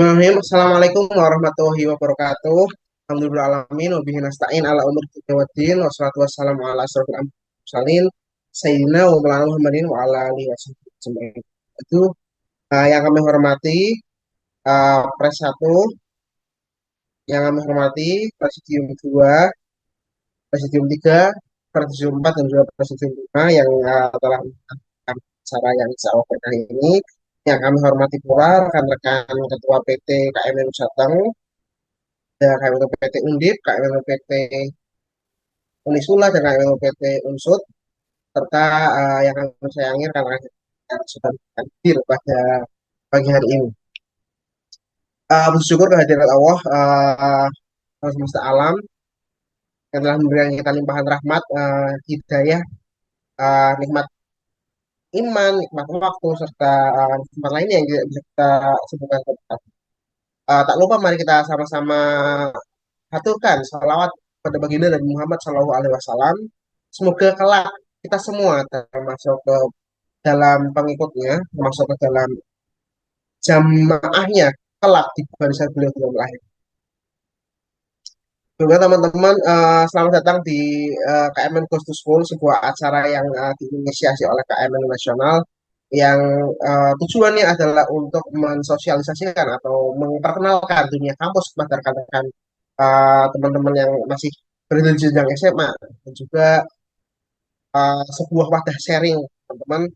Assalamualaikum warahmatullahi wabarakatuh. Alhamdulillah alamin wa bihi nasta'in ala umur dunya waddin wassalatu wassalamu ala asrofil mursalin sayyidina wa maulana Muhammadin wa ala alihi wasahbihi ajmain. Itu yang kami hormati Pres 1, yang kami hormati Presidium 2, Presidium 3, Presidium 4 dan juga Presidium 5 yang telah melakukan acara yang insya Allah berkah ini. Yang kami hormati pula rekan-rekan Ketua PT KMN Jateng, ada KMN PT Undip, KMN PT Unisula, dan KMN PT Unsut, serta yang kami sayangi rekan-rekan yang sudah hadir pada pagi hari ini. Bersyukur kehadirat Allah, semesta alam, yang telah memberikan kita limpahan rahmat, hidayah, nikmat iman, nikmat waktu, serta nikmat lainnya yang tidak bisa kita sebutkan. Tak lupa mari kita sama-sama haturkan salawat pada baginda Nabi Muhammad Shallallahu Alaihi Wasallam. Semoga kelak kita semua termasuk ke dalam pengikutnya, termasuk ke dalam jamaahnya kelak di barisan beliau belum lahir. Juga teman-teman, selamat datang di KMN Goes to School, sebuah acara yang diinisiasi oleh KMN Nasional yang tujuannya adalah untuk mensosialisasikan atau memperkenalkan dunia kampus kepada rekan-rekan teman-teman yang masih berada di jenjang SMA, dan juga sebuah wadah sharing teman-teman,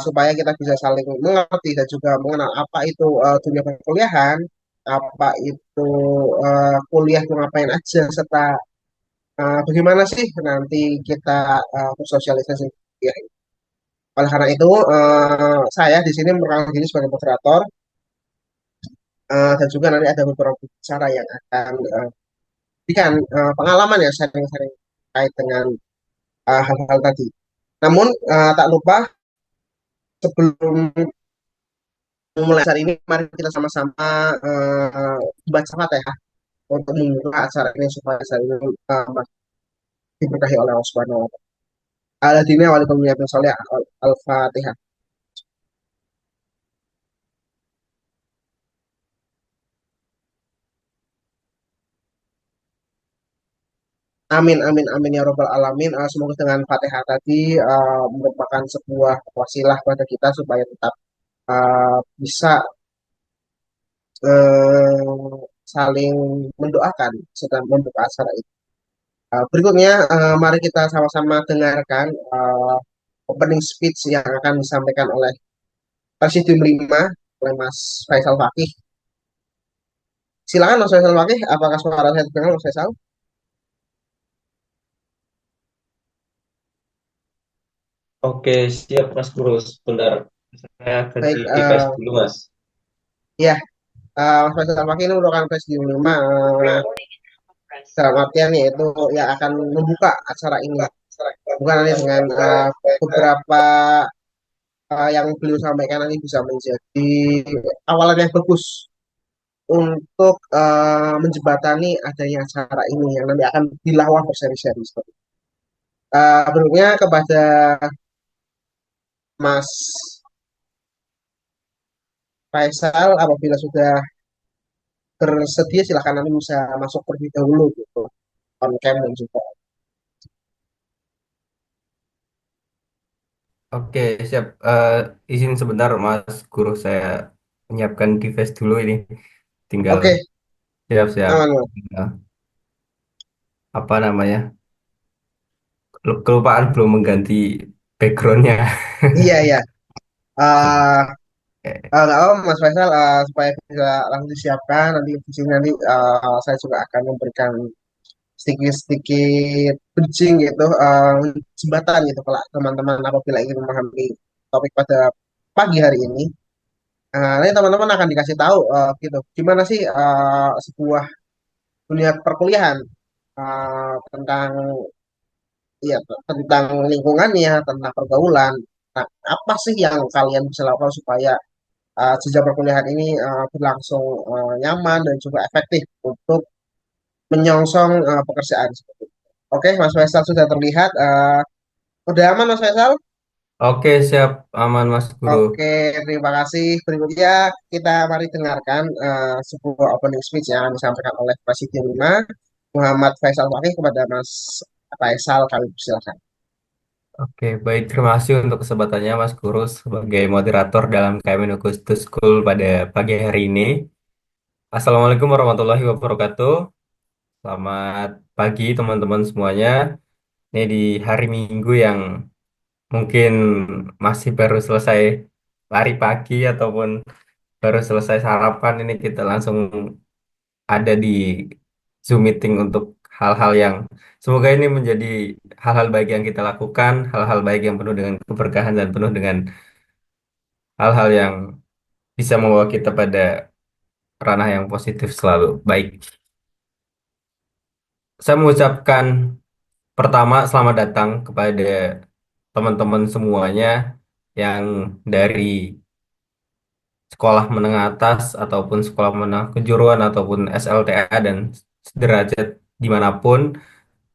supaya kita bisa saling mengerti dan juga mengenal apa itu dunia perkuliahan, apa itu kuliah itu ngapain aja, serta bagaimana sih nanti kita bersosialisasi. Ya, oleh karena itu saya di sini memerankan diri sebagai moderator, dan juga nanti ada beberapa bicara yang akan berikan pengalaman ya, sharing-sharing terkait dengan hal-hal tadi. Namun tak lupa, sebelum mulai acara ini, mari kita sama-sama baca Fatihah untuk membuka acara ini supaya acara ini diberkahi oleh Allah Subhanahu wa taala. Aladina walikum salih al-Fatihah. Amin amin amin ya robbal alamin. Semoga dengan Fatihah tadi merupakan sebuah wasilah pada kita supaya tetap bisa saling mendoakan sedang membuka acara itu. Berikutnya, mari kita sama-sama dengarkan opening speech yang akan disampaikan oleh Presidium 5, oleh Mas Faisal Fakih. Silakan Mas Faisal Fakih, apakah suara saya terdengar Mas Faisal? Oke, siap Mas Guru. Sebentar, saya ganti Baik, device dulu Mas. ya, Mas Faisal Fakih ini merupakan Presidium 5, dalam artian yaitu yang akan membuka acara ini. Bukan hanya dengan beberapa yang beliau sampaikan nanti bisa menjadi awalan yang bagus untuk menjembatani adanya acara ini yang nanti akan dilawah berseri-seri seperti itu. Berikutnya kepada Mas Faisal, apabila sudah bersedia silahkan nanti bisa masuk terlebih dahulu gitu, on cam dan juga. Oke, siap. Izin sebentar Mas Guru, saya menyiapkan device dulu ini. Tinggal Oke, siap-siap. aman Mas. Nah, apa namanya? Kelupaan belum mengganti backgroundnya. Iya iya. Sebentar. Eh Oke. nggak apa Mas Faisal, supaya bisa langsung disiapkan nanti di sini nanti saya juga akan memberikan sedikit-sedikit bridging gitu, jembatan gitu kalau teman-teman apabila ingin memahami topik pada pagi hari ini. Nanti teman-teman akan dikasih tahu gitu gimana sih sebuah dunia perkuliahan, tentang ya tentang lingkungannya, tentang pergaulan. Nah, apa sih yang kalian bisa lakukan supaya jenjang perkuliahan ini berlangsung nyaman dan juga efektif untuk menyongsong pekerjaan seperti itu. Oke, Mas Faisal sudah terlihat. Udah aman Mas Faisal? Oke, siap, aman Mas Guru. Oke, terima kasih. Berikutnya kita mari dengarkan sebuah opening speech yang akan disampaikan oleh Presiden 5 Muhammad Faisal Fakih kepada Mas Faisal. Kami persilakan. Oke, baik. Terima kasih untuk kesempatannya Mas Guru sebagai moderator dalam KMN Agustus School pada pagi hari ini. Assalamualaikum warahmatullahi wabarakatuh. Selamat pagi teman-teman semuanya. Ini di hari Minggu yang mungkin masih baru selesai lari pagi ataupun baru selesai sarapan. Ini kita langsung ada di Zoom meeting untuk hal-hal yang semoga ini menjadi hal-hal baik yang kita lakukan, hal-hal baik yang penuh dengan keberkahan dan penuh dengan hal-hal yang bisa membawa kita pada ranah yang positif selalu. Baik, saya mengucapkan pertama selamat datang kepada teman-teman semuanya yang dari sekolah menengah atas ataupun sekolah menengah kejuruan ataupun SLTA dan sederajat dimanapun,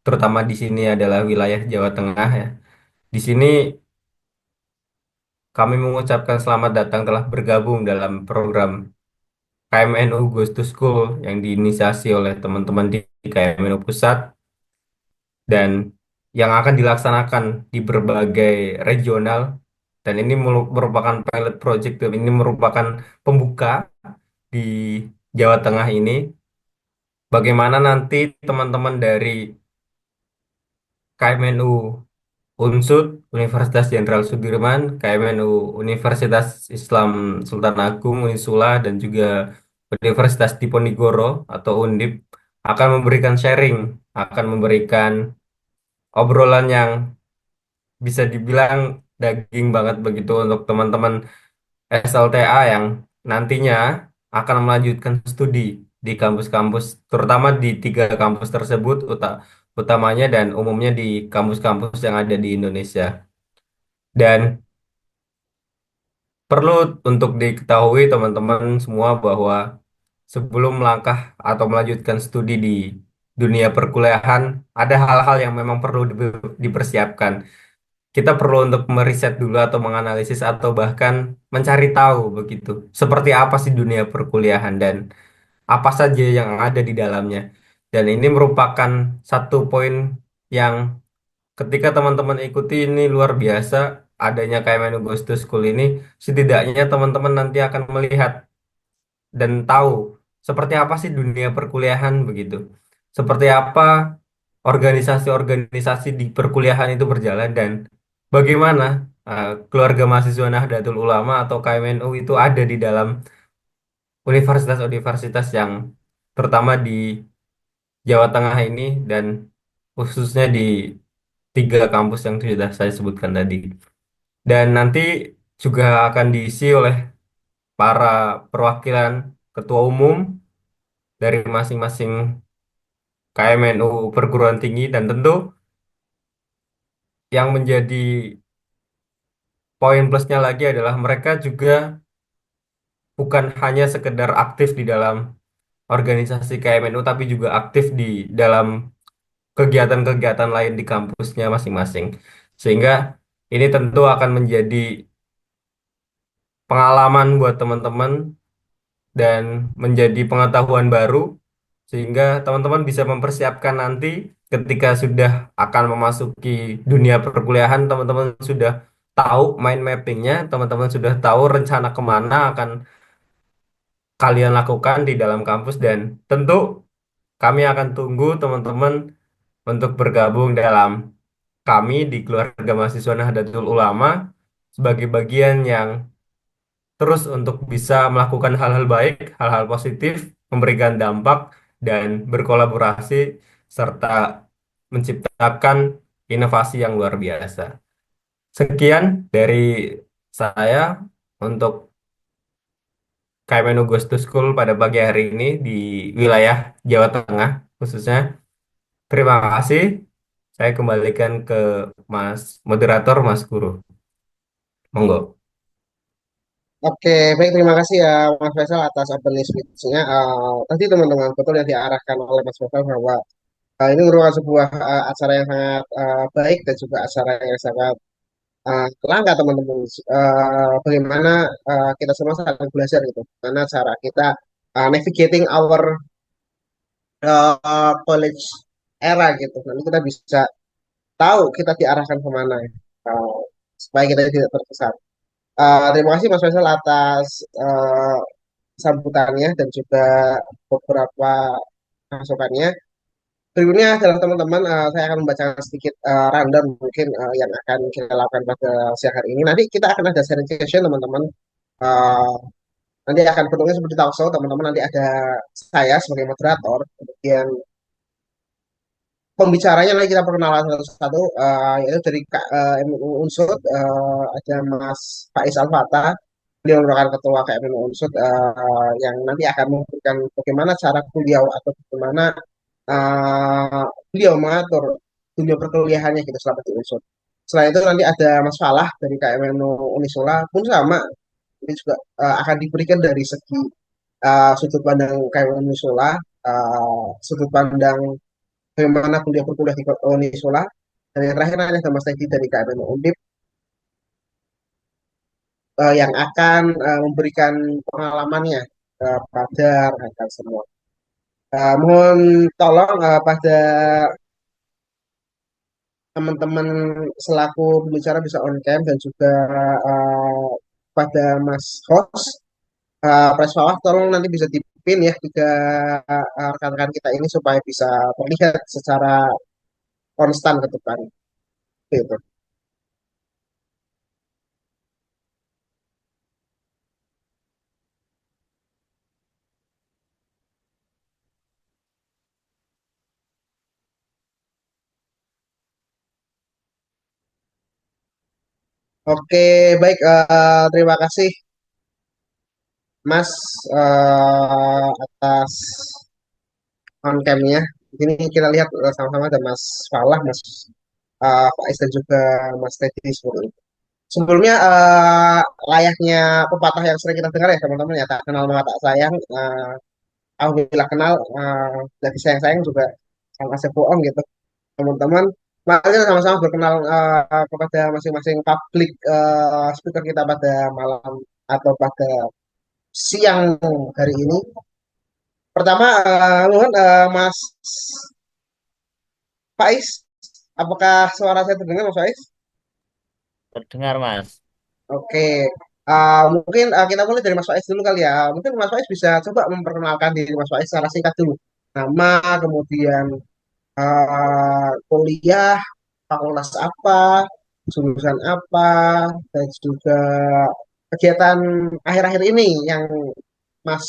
terutama di sini adalah wilayah Jawa Tengah ya. Di sini kami mengucapkan selamat datang telah bergabung dalam program KMNU Goes to School yang diinisiasi oleh teman-teman di KMNU Pusat dan yang akan dilaksanakan di berbagai regional dan ini merupakan pilot project dan ini merupakan pembuka di Jawa Tengah ini. Bagaimana nanti teman-teman dari KMNU Unsud, Universitas Jenderal Sudirman, KMNU Universitas Islam Sultan Agung, Unisula, dan juga Universitas Diponegoro atau Undip akan memberikan sharing, akan memberikan obrolan yang bisa dibilang daging banget begitu untuk teman-teman SLTA yang nantinya akan melanjutkan studi di kampus-kampus, terutama di tiga kampus tersebut, utamanya dan umumnya di kampus-kampus yang ada di Indonesia. Dan perlu untuk diketahui teman-teman semua bahwa sebelum melangkah atau melanjutkan studi di dunia perkuliahan, ada hal-hal yang memang perlu dipersiapkan. Kita perlu untuk meriset dulu atau menganalisis atau bahkan mencari tahu begitu. Seperti apa sih dunia perkuliahan dan apa saja yang ada di dalamnya. Dan ini merupakan satu poin yang ketika teman-teman ikuti ini luar biasa adanya KMN Goes to School ini, setidaknya teman-teman nanti akan melihat dan tahu seperti apa sih dunia perkuliahan begitu. Seperti apa organisasi-organisasi di perkuliahan itu berjalan dan bagaimana keluarga mahasiswa Nahdlatul Ulama atau KMNU itu ada di dalam universitas-universitas yang terutama di Jawa Tengah ini dan khususnya di tiga kampus yang sudah saya sebutkan tadi. Dan nanti juga akan diisi oleh para perwakilan ketua umum dari masing-masing KMNU perguruan tinggi dan tentu yang menjadi poin plusnya lagi adalah mereka juga bukan hanya sekedar aktif di dalam organisasi KMNU tapi juga aktif di dalam kegiatan-kegiatan lain di kampusnya masing-masing. Sehingga ini tentu akan menjadi pengalaman buat teman-teman dan menjadi pengetahuan baru sehingga teman-teman bisa mempersiapkan nanti ketika sudah akan memasuki dunia perkuliahan, teman-teman sudah tahu mind mappingnya, teman-teman sudah tahu rencana kemana akan kalian lakukan di dalam kampus dan tentu kami akan tunggu teman-teman untuk bergabung dalam kami di keluarga mahasiswa Nahdlatul Ulama sebagai bagian yang terus untuk bisa melakukan hal-hal baik, hal-hal positif, memberikan dampak, dan berkolaborasi, serta menciptakan inovasi yang luar biasa. Sekian dari saya untuk KMNU Goes to School pada pagi hari ini di wilayah Jawa Tengah khususnya. Terima kasih. Saya kembalikan ke Mas Moderator, Mas Guru. Monggo. Oke, baik terima kasih ya Mas Faisal atas opening speech-nya. Tadi teman-teman betul yang diarahkan oleh Mas Faisal bahwa ini merupakan sebuah acara yang sangat baik dan juga acara yang sangat langkah teman-teman, bagaimana kita semua saling belajar gitu, karena cara kita navigating our college era gitu. Nanti kita bisa tahu kita diarahkan kemana, uh, supaya kita tidak tersesat. Terima kasih Mas Faisal atas uh, sambutannya dan juga beberapa masukannya. Berikutnya adalah teman-teman, saya akan membacakan sedikit rundown mungkin yang akan kita lakukan pada siang hari ini. Nanti kita akan ada sharing session teman-teman. Uh, Nanti akan bentuknya seperti talk show teman-teman. Nanti ada saya sebagai moderator, kemudian pembicaranya nanti kita perkenalan satu-satu, yaitu dari MUU Unsud, ada Mas Faiz Alfata, beliau merupakan ketua KMNU Unsud, yang nanti akan memberikan bagaimana cara beliau atau bagaimana uh, beliau mengatur dunia perkuliahannya gitu selama di Unsud. Selain itu nanti ada Mas Falah dari KMNU Unisula pun sama, ini juga akan diberikan dari segi sudut pandang KMNU Unisula, sudut pandang bagaimana beliau berkuliah di Unisula, dan yang terakhir nanti ada Mas Teddy dari KMNU Undip, yang akan memberikan pengalamannya pada rekan semua. Mohon tolong pada teman-teman selaku pembicara bisa on cam, dan juga uh, pada Mas host, press bawah tolong nanti bisa dipin ya tiga rekan-rekan kita ini supaya bisa terlihat secara konstan ke depan gitu. Oke, baik, terima kasih Mas, atas on cam-nya. Ini kita lihat sama-sama ada Mas Falah, Mas Faiz, dan juga Mas Teddy seperti itu. Sebelumnya, layaknya pepatah yang sering kita dengar ya teman-teman ya, tak kenal maka tak sayang. Alhamdulillah kenal, jadi sayang-sayang juga sama aja bohong gitu teman-teman. Mari kita sama-sama berkenal kepada masing-masing public speaker kita pada malam atau pada siang hari ini. Pertama, mohon Mas Faiz, apakah suara saya terdengar Mas Faiz? Terdengar, Mas. Oke, mungkin kita mulai dari Mas Faiz dulu kali ya. Mungkin Mas Faiz bisa coba memperkenalkan diri Mas Faiz secara singkat dulu. Nama, kemudian kuliah, fakultas apa, jurusan apa, dan juga kegiatan akhir-akhir ini yang Mas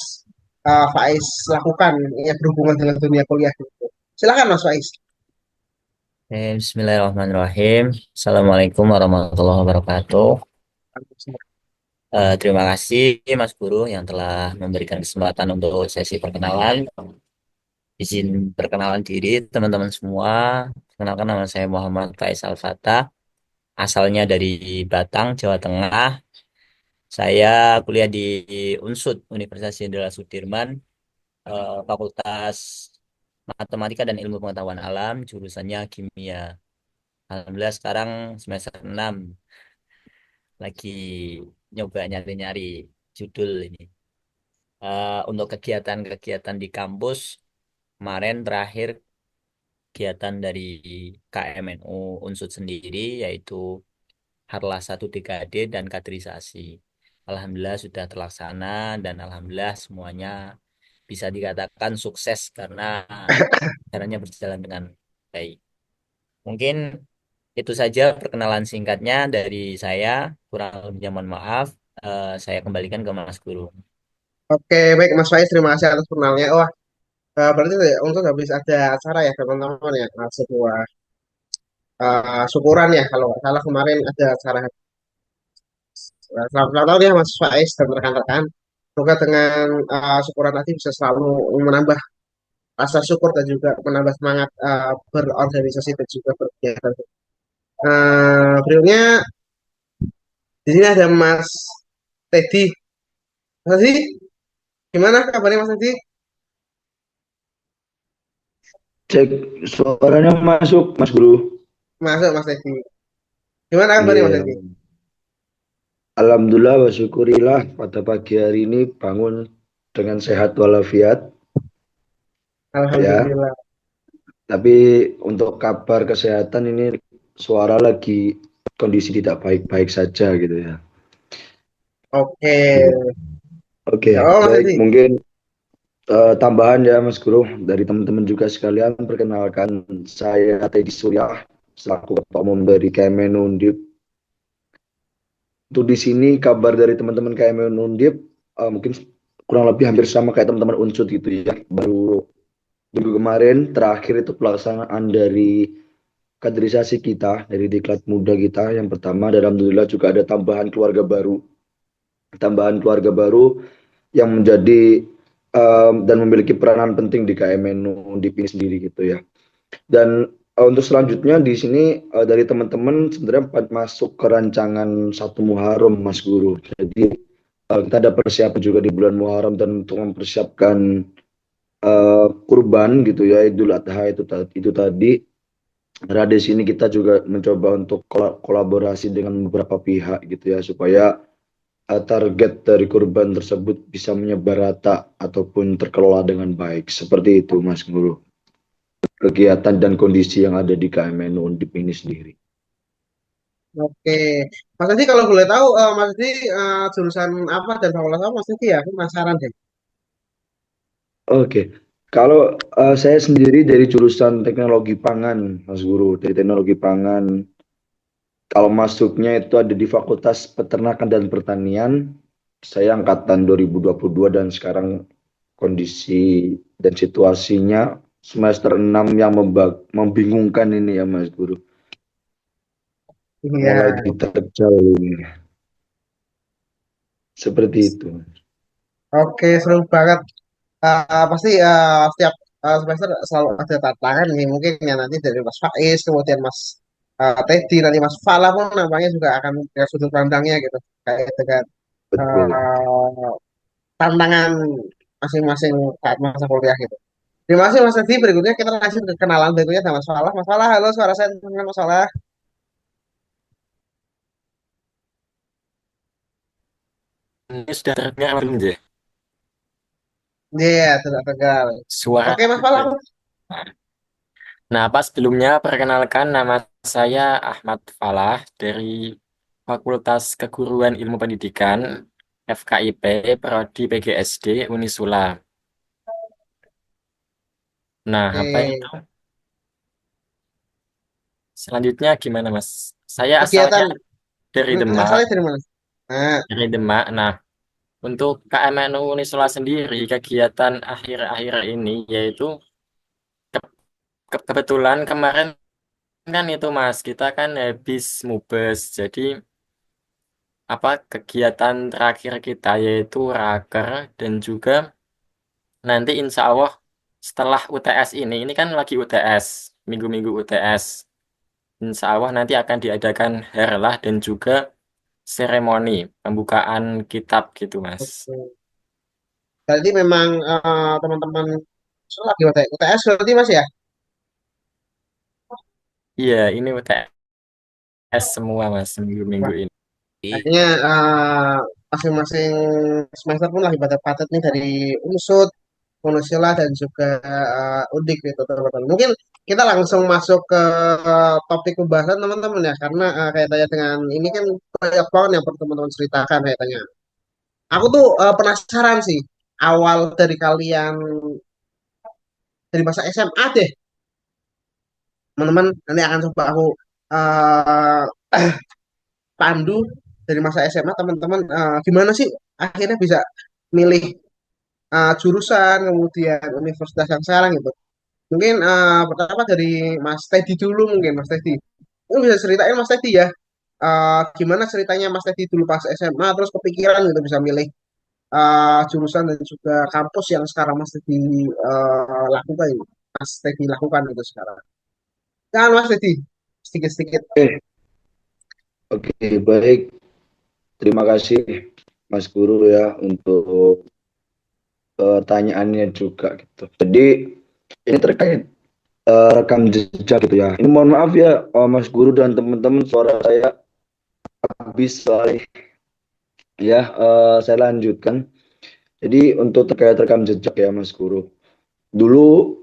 Faiz lakukan yang berhubungan dengan dunia kuliah. Silakan Mas Faiz. Bismillahirrahmanirrahim. Assalamualaikum warahmatullahi wabarakatuh. Terima kasih Mas Guru yang telah memberikan kesempatan untuk sesi perkenalan. Izin perkenalan diri teman-teman semua. Kenalkan nama saya Muhammad Faiz Al-Fatah. Asalnya dari Batang, Jawa Tengah. Saya kuliah di UNSUD, Universitas Jenderal Sudirman, Fakultas Matematika dan Ilmu Pengetahuan Alam, jurusannya Kimia. Alhamdulillah sekarang semester 6 lagi nyoba nyari-nyari judul ini. Untuk kegiatan-kegiatan di kampus, kemarin terakhir kegiatan dari KMNU Unsud sendiri yaitu Harlah 1 dekade dan kaderisasi. Alhamdulillah sudah terlaksana dan alhamdulillah semuanya bisa dikatakan sukses karena caranya berjalan dengan baik. Mungkin itu saja perkenalan singkatnya dari saya. Kurang lebihnya mohon maaf. Saya kembalikan ke Mas Guru. Oke, baik Mas Faiz, terima kasih atas kenalnya. Wah, berarti untuk habis ada acara ya teman-teman ya, sebuah syukuran ya kalau nggak salah kemarin ada acara. Selamat tahun ya Mas Faiz dan rekan-rekan. Semoga dengan syukuran tadi bisa selalu menambah rasa syukur dan juga menambah semangat berorganisasi dan juga berkegiatan. Berikutnya di sini ada Mas Teddy. Mas Teddy, gimana kabarnya Mas Teddy? Cek suaranya masuk, Mas Guru. Masuk Mas Teddy. Gimana kabarnya Mas Iya, Teddy? alhamdulillah wa syukurillah pada pagi hari ini bangun dengan sehat walafiat ya. Alhamdulillah. Tapi untuk kabar kesehatan ini suara lagi kondisi tidak baik-baik saja gitu ya. Oke. Iya. Oke, Ya, oh Mas baik. Teddy. Mungkin tambahan ya Mas Guru dari teman-teman juga sekalian, perkenalkan saya Teddy Surya selaku Ketua Umum dari KMN Undip. Untuk di sini kabar dari teman-teman KMN Undip mungkin kurang lebih hampir sama kayak teman-teman Unsud gitu ya. Baru minggu kemarin terakhir itu pelaksanaan dari kaderisasi kita dari diklat muda kita yang pertama, dan alhamdulillah juga ada tambahan keluarga baru yang menjadi dan memiliki peranan penting di KMN Undip ini sendiri gitu ya. Dan untuk selanjutnya di sini dari teman-teman sebenarnya masuk ke rancangan satu Muharram Mas Guru. Jadi kita ada persiapan juga di bulan Muharram dan untuk mempersiapkan kurban gitu ya, Idul Adha itu tadi. Karena di sini kita juga mencoba untuk kolaborasi dengan beberapa pihak gitu ya, supaya target dari kurban tersebut bisa menyebar rata ataupun terkelola dengan baik. Seperti itu Mas Guru, kegiatan dan kondisi yang ada di KMN Undip ini sendiri. Oke. Mas Teddy kalau boleh tahu, Mas Teddy jurusan apa dan fakultas apa Mas Teddy ya? Aku penasaran deh. Oke, kalau saya sendiri dari jurusan teknologi pangan, Mas Guru, dari teknologi pangan. Kalau masuknya itu ada di Fakultas Peternakan dan Pertanian. Saya angkatan 2022 dan sekarang kondisi dan situasinya semester 6 yang membingungkan ini ya Mas Guru. Mulai Iya. diterjal ini. Seperti itu. Oke, seru banget. Pasti setiap semester selalu ada tantangan nih. Mungkin ya nanti dari Mas Faiz, kemudian Mas Teddy, nanti Mas Fala pun nampaknya juga akan punya sudut pandangnya gitu. Kayak dengan Betul. eh, tantangan masing-masing saat masa kuliah gitu. Terima kasih Mas Teddy. Berikutnya kita lanjut ke kenalan berikutnya dengan Mas Fala. Mas Fala, halo, suara saya dengan Mas Fala. Ini sudah terdengar belum je? Iya, tidak tegal. Suara. Oke, Mas Fala. Nah, pas sebelumnya perkenalkan nama saya Ahmad Falah dari Fakultas Keguruan Ilmu Pendidikan FKIP Prodi PGSD Unisula. Nah, apa Oke. itu? Selanjutnya gimana, Mas? Saya asalnya Kegiatan dari Demak, asalnya dari mana? Nah, dari Demak. Nah, untuk KMNU Unisula sendiri, kegiatan akhir-akhir ini yaitu kebetulan kemarin kan itu Mas, kita kan habis mubes. Jadi apa kegiatan terakhir kita yaitu raker dan juga nanti insya Allah setelah UTS ini kan lagi UTS, minggu-minggu UTS. Insya Allah nanti akan diadakan herlah dan juga seremoni pembukaan kitab gitu Mas. oke. Jadi memang teman-teman lagi UTS berarti Mas ya? Iya, ini UTS semua Mas minggu-minggu Wah, ini. kayaknya masing-masing semester pun lagi padat-padat nih dari Unsud, Unusila dan juga Udik gitu teman-teman. Mungkin kita langsung masuk ke topik pembahasan teman-teman ya, karena kaitannya dengan ini kan banyak banget yang perlu teman-teman ceritakan kaitannya. Aku tuh penasaran sih awal dari kalian dari masa SMA deh, teman-teman. Nanti akan coba aku eh pandu dari masa SMA teman-teman, gimana sih akhirnya bisa milih jurusan kemudian universitas yang sekarang gitu. Mungkin pertama dari Mas Teddy dulu, mungkin Mas Teddy. Mungkin bisa ceritain Mas Teddy ya, gimana ceritanya Mas Teddy dulu pas SMA terus kepikiran gitu bisa milih jurusan dan juga kampus yang sekarang Mas Teddy lakukan, Mas Teddy lakukan itu sekarang. Jangan Mas Teddy, sedikit-sedikit. Eh, oke, baik. Terima kasih Mas Guru ya untuk pertanyaannya juga gitu. Jadi ini terkait rekam jejak gitu ya. Ini mohon maaf ya Mas Guru dan teman-teman, suara saya habis soalnya. Ya, saya lanjutkan. Jadi untuk terkait rekam jejak ya Mas Guru. Dulu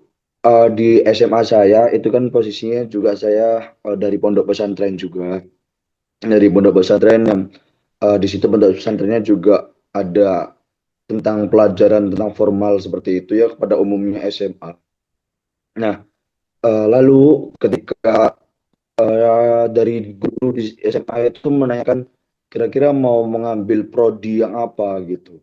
di SMA saya itu kan posisinya juga saya dari pondok pesantren juga. Dari pondok pesantren yang di situ pondok pesantrennya juga ada tentang pelajaran tentang formal seperti itu ya pada umumnya SMA. Nah, lalu ketika dari guru di SMA itu menanyakan kira-kira mau mengambil prodi yang apa gitu.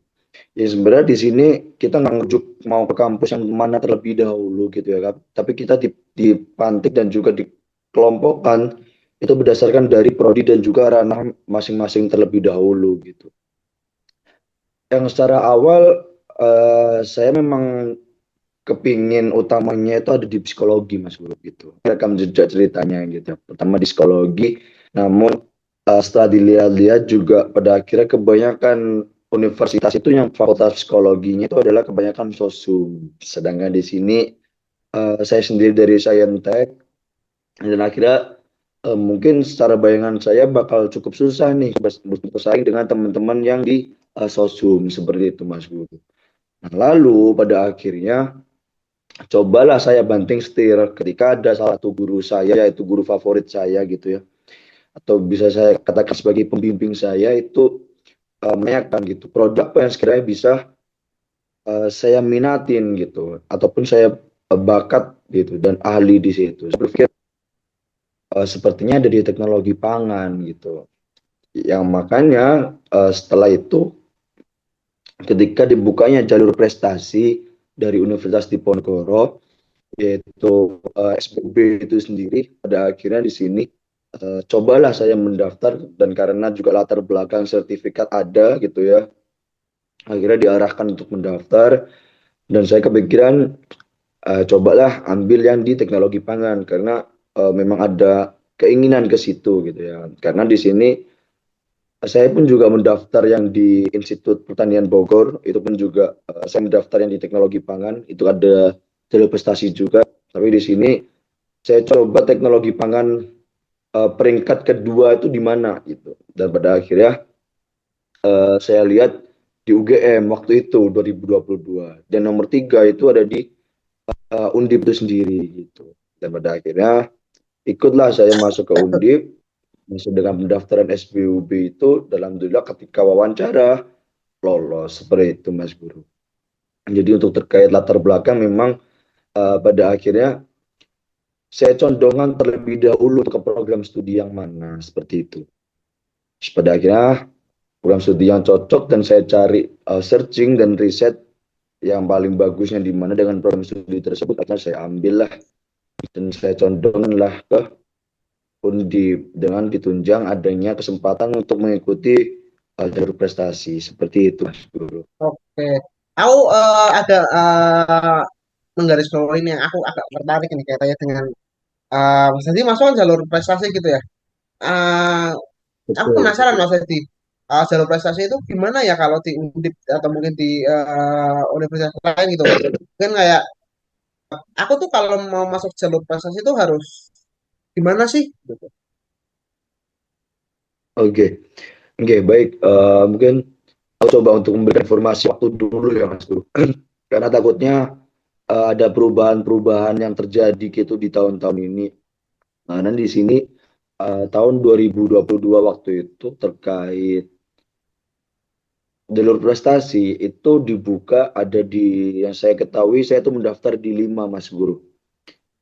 Ya sebenarnya di sini kita nggak ngejuk mau ke kampus yang mana terlebih dahulu gitu ya kan. Tapi kita dipantik dan juga dikelompokkan itu berdasarkan dari prodi dan juga ranah masing-masing terlebih dahulu gitu. Yang secara awal saya memang kepingin utamanya itu ada di psikologi Mas Guru gitu. Rekam jejak ceritanya gitu. Pertama di psikologi, namun setelah dilihat-lihat juga pada akhirnya kebanyakan universitas itu yang fakultas psikologinya itu adalah kebanyakan sosum. Sedangkan di sini saya sendiri dari Saintek dan akhirnya mungkin secara bayangan saya bakal cukup susah nih bersaing dengan teman-teman yang di sosum seperti itu Mas Guru. Nah, lalu pada akhirnya cobalah saya banting setir ketika ada salah satu guru saya yaitu guru favorit saya gitu ya atau bisa saya katakan sebagai pembimbing saya itu menanyakan gitu produk apa yang sekiranya bisa saya minatin gitu ataupun saya bakat gitu dan ahli di situ. Saya berpikir sepertinya ada di teknologi pangan gitu. Yang makanya setelah itu ketika dibukanya jalur prestasi dari Universitas Diponegoro yaitu SPB itu sendiri pada akhirnya di sini cobalah saya mendaftar dan karena juga latar belakang sertifikat ada gitu ya akhirnya diarahkan untuk mendaftar dan saya kepikiran cobalah ambil yang di teknologi pangan karena memang ada keinginan ke situ gitu ya karena di sini saya pun juga mendaftar yang di Institut Pertanian Bogor itu pun juga saya mendaftar yang di teknologi pangan itu ada jalur prestasi juga tapi di sini saya coba teknologi pangan peringkat kedua itu di mana gitu dan pada akhirnya saya lihat di UGM waktu itu 2022 dan nomor tiga itu ada di Undip itu sendiri gitu dan pada akhirnya ikutlah saya masuk ke Undip masuk dengan pendaftaran SBUB itu dalam alhamdulillah ketika wawancara lolos seperti itu Mas Guru. Jadi untuk terkait latar belakang memang pada akhirnya saya condongan terlebih dahulu ke program studi yang mana seperti itu. Pada akhirnya program studi yang cocok dan saya cari searching dan riset yang paling bagusnya di mana dengan program studi tersebut akhirnya saya ambil lah dan saya condongkan lah ke Undip dengan ditunjang adanya kesempatan untuk mengikuti jalur prestasi seperti itu Mas Guru. Oke, aku ada menggarisbawahi ini yang aku agak tertarik nih kaitannya dengan Mas Edi masuk kan jalur prestasi gitu ya. Eh, aku Betul, penasaran betul. Mas Edi, jalur prestasi itu gimana ya kalau di Undip atau mungkin di universitas lain gitu. Mungkin kayak aku tuh kalau mau masuk jalur prestasi itu harus gimana sih? Gitu. Oke, oke baik. Mungkin aku coba untuk memberikan informasi waktu dulu ya Mas Guru. Karena takutnya ada perubahan-perubahan yang terjadi gitu di tahun-tahun ini. Nah, dan di sini tahun 2022 waktu itu terkait jalur prestasi itu dibuka ada di yang saya ketahui saya itu mendaftar di 5 Mas Guru.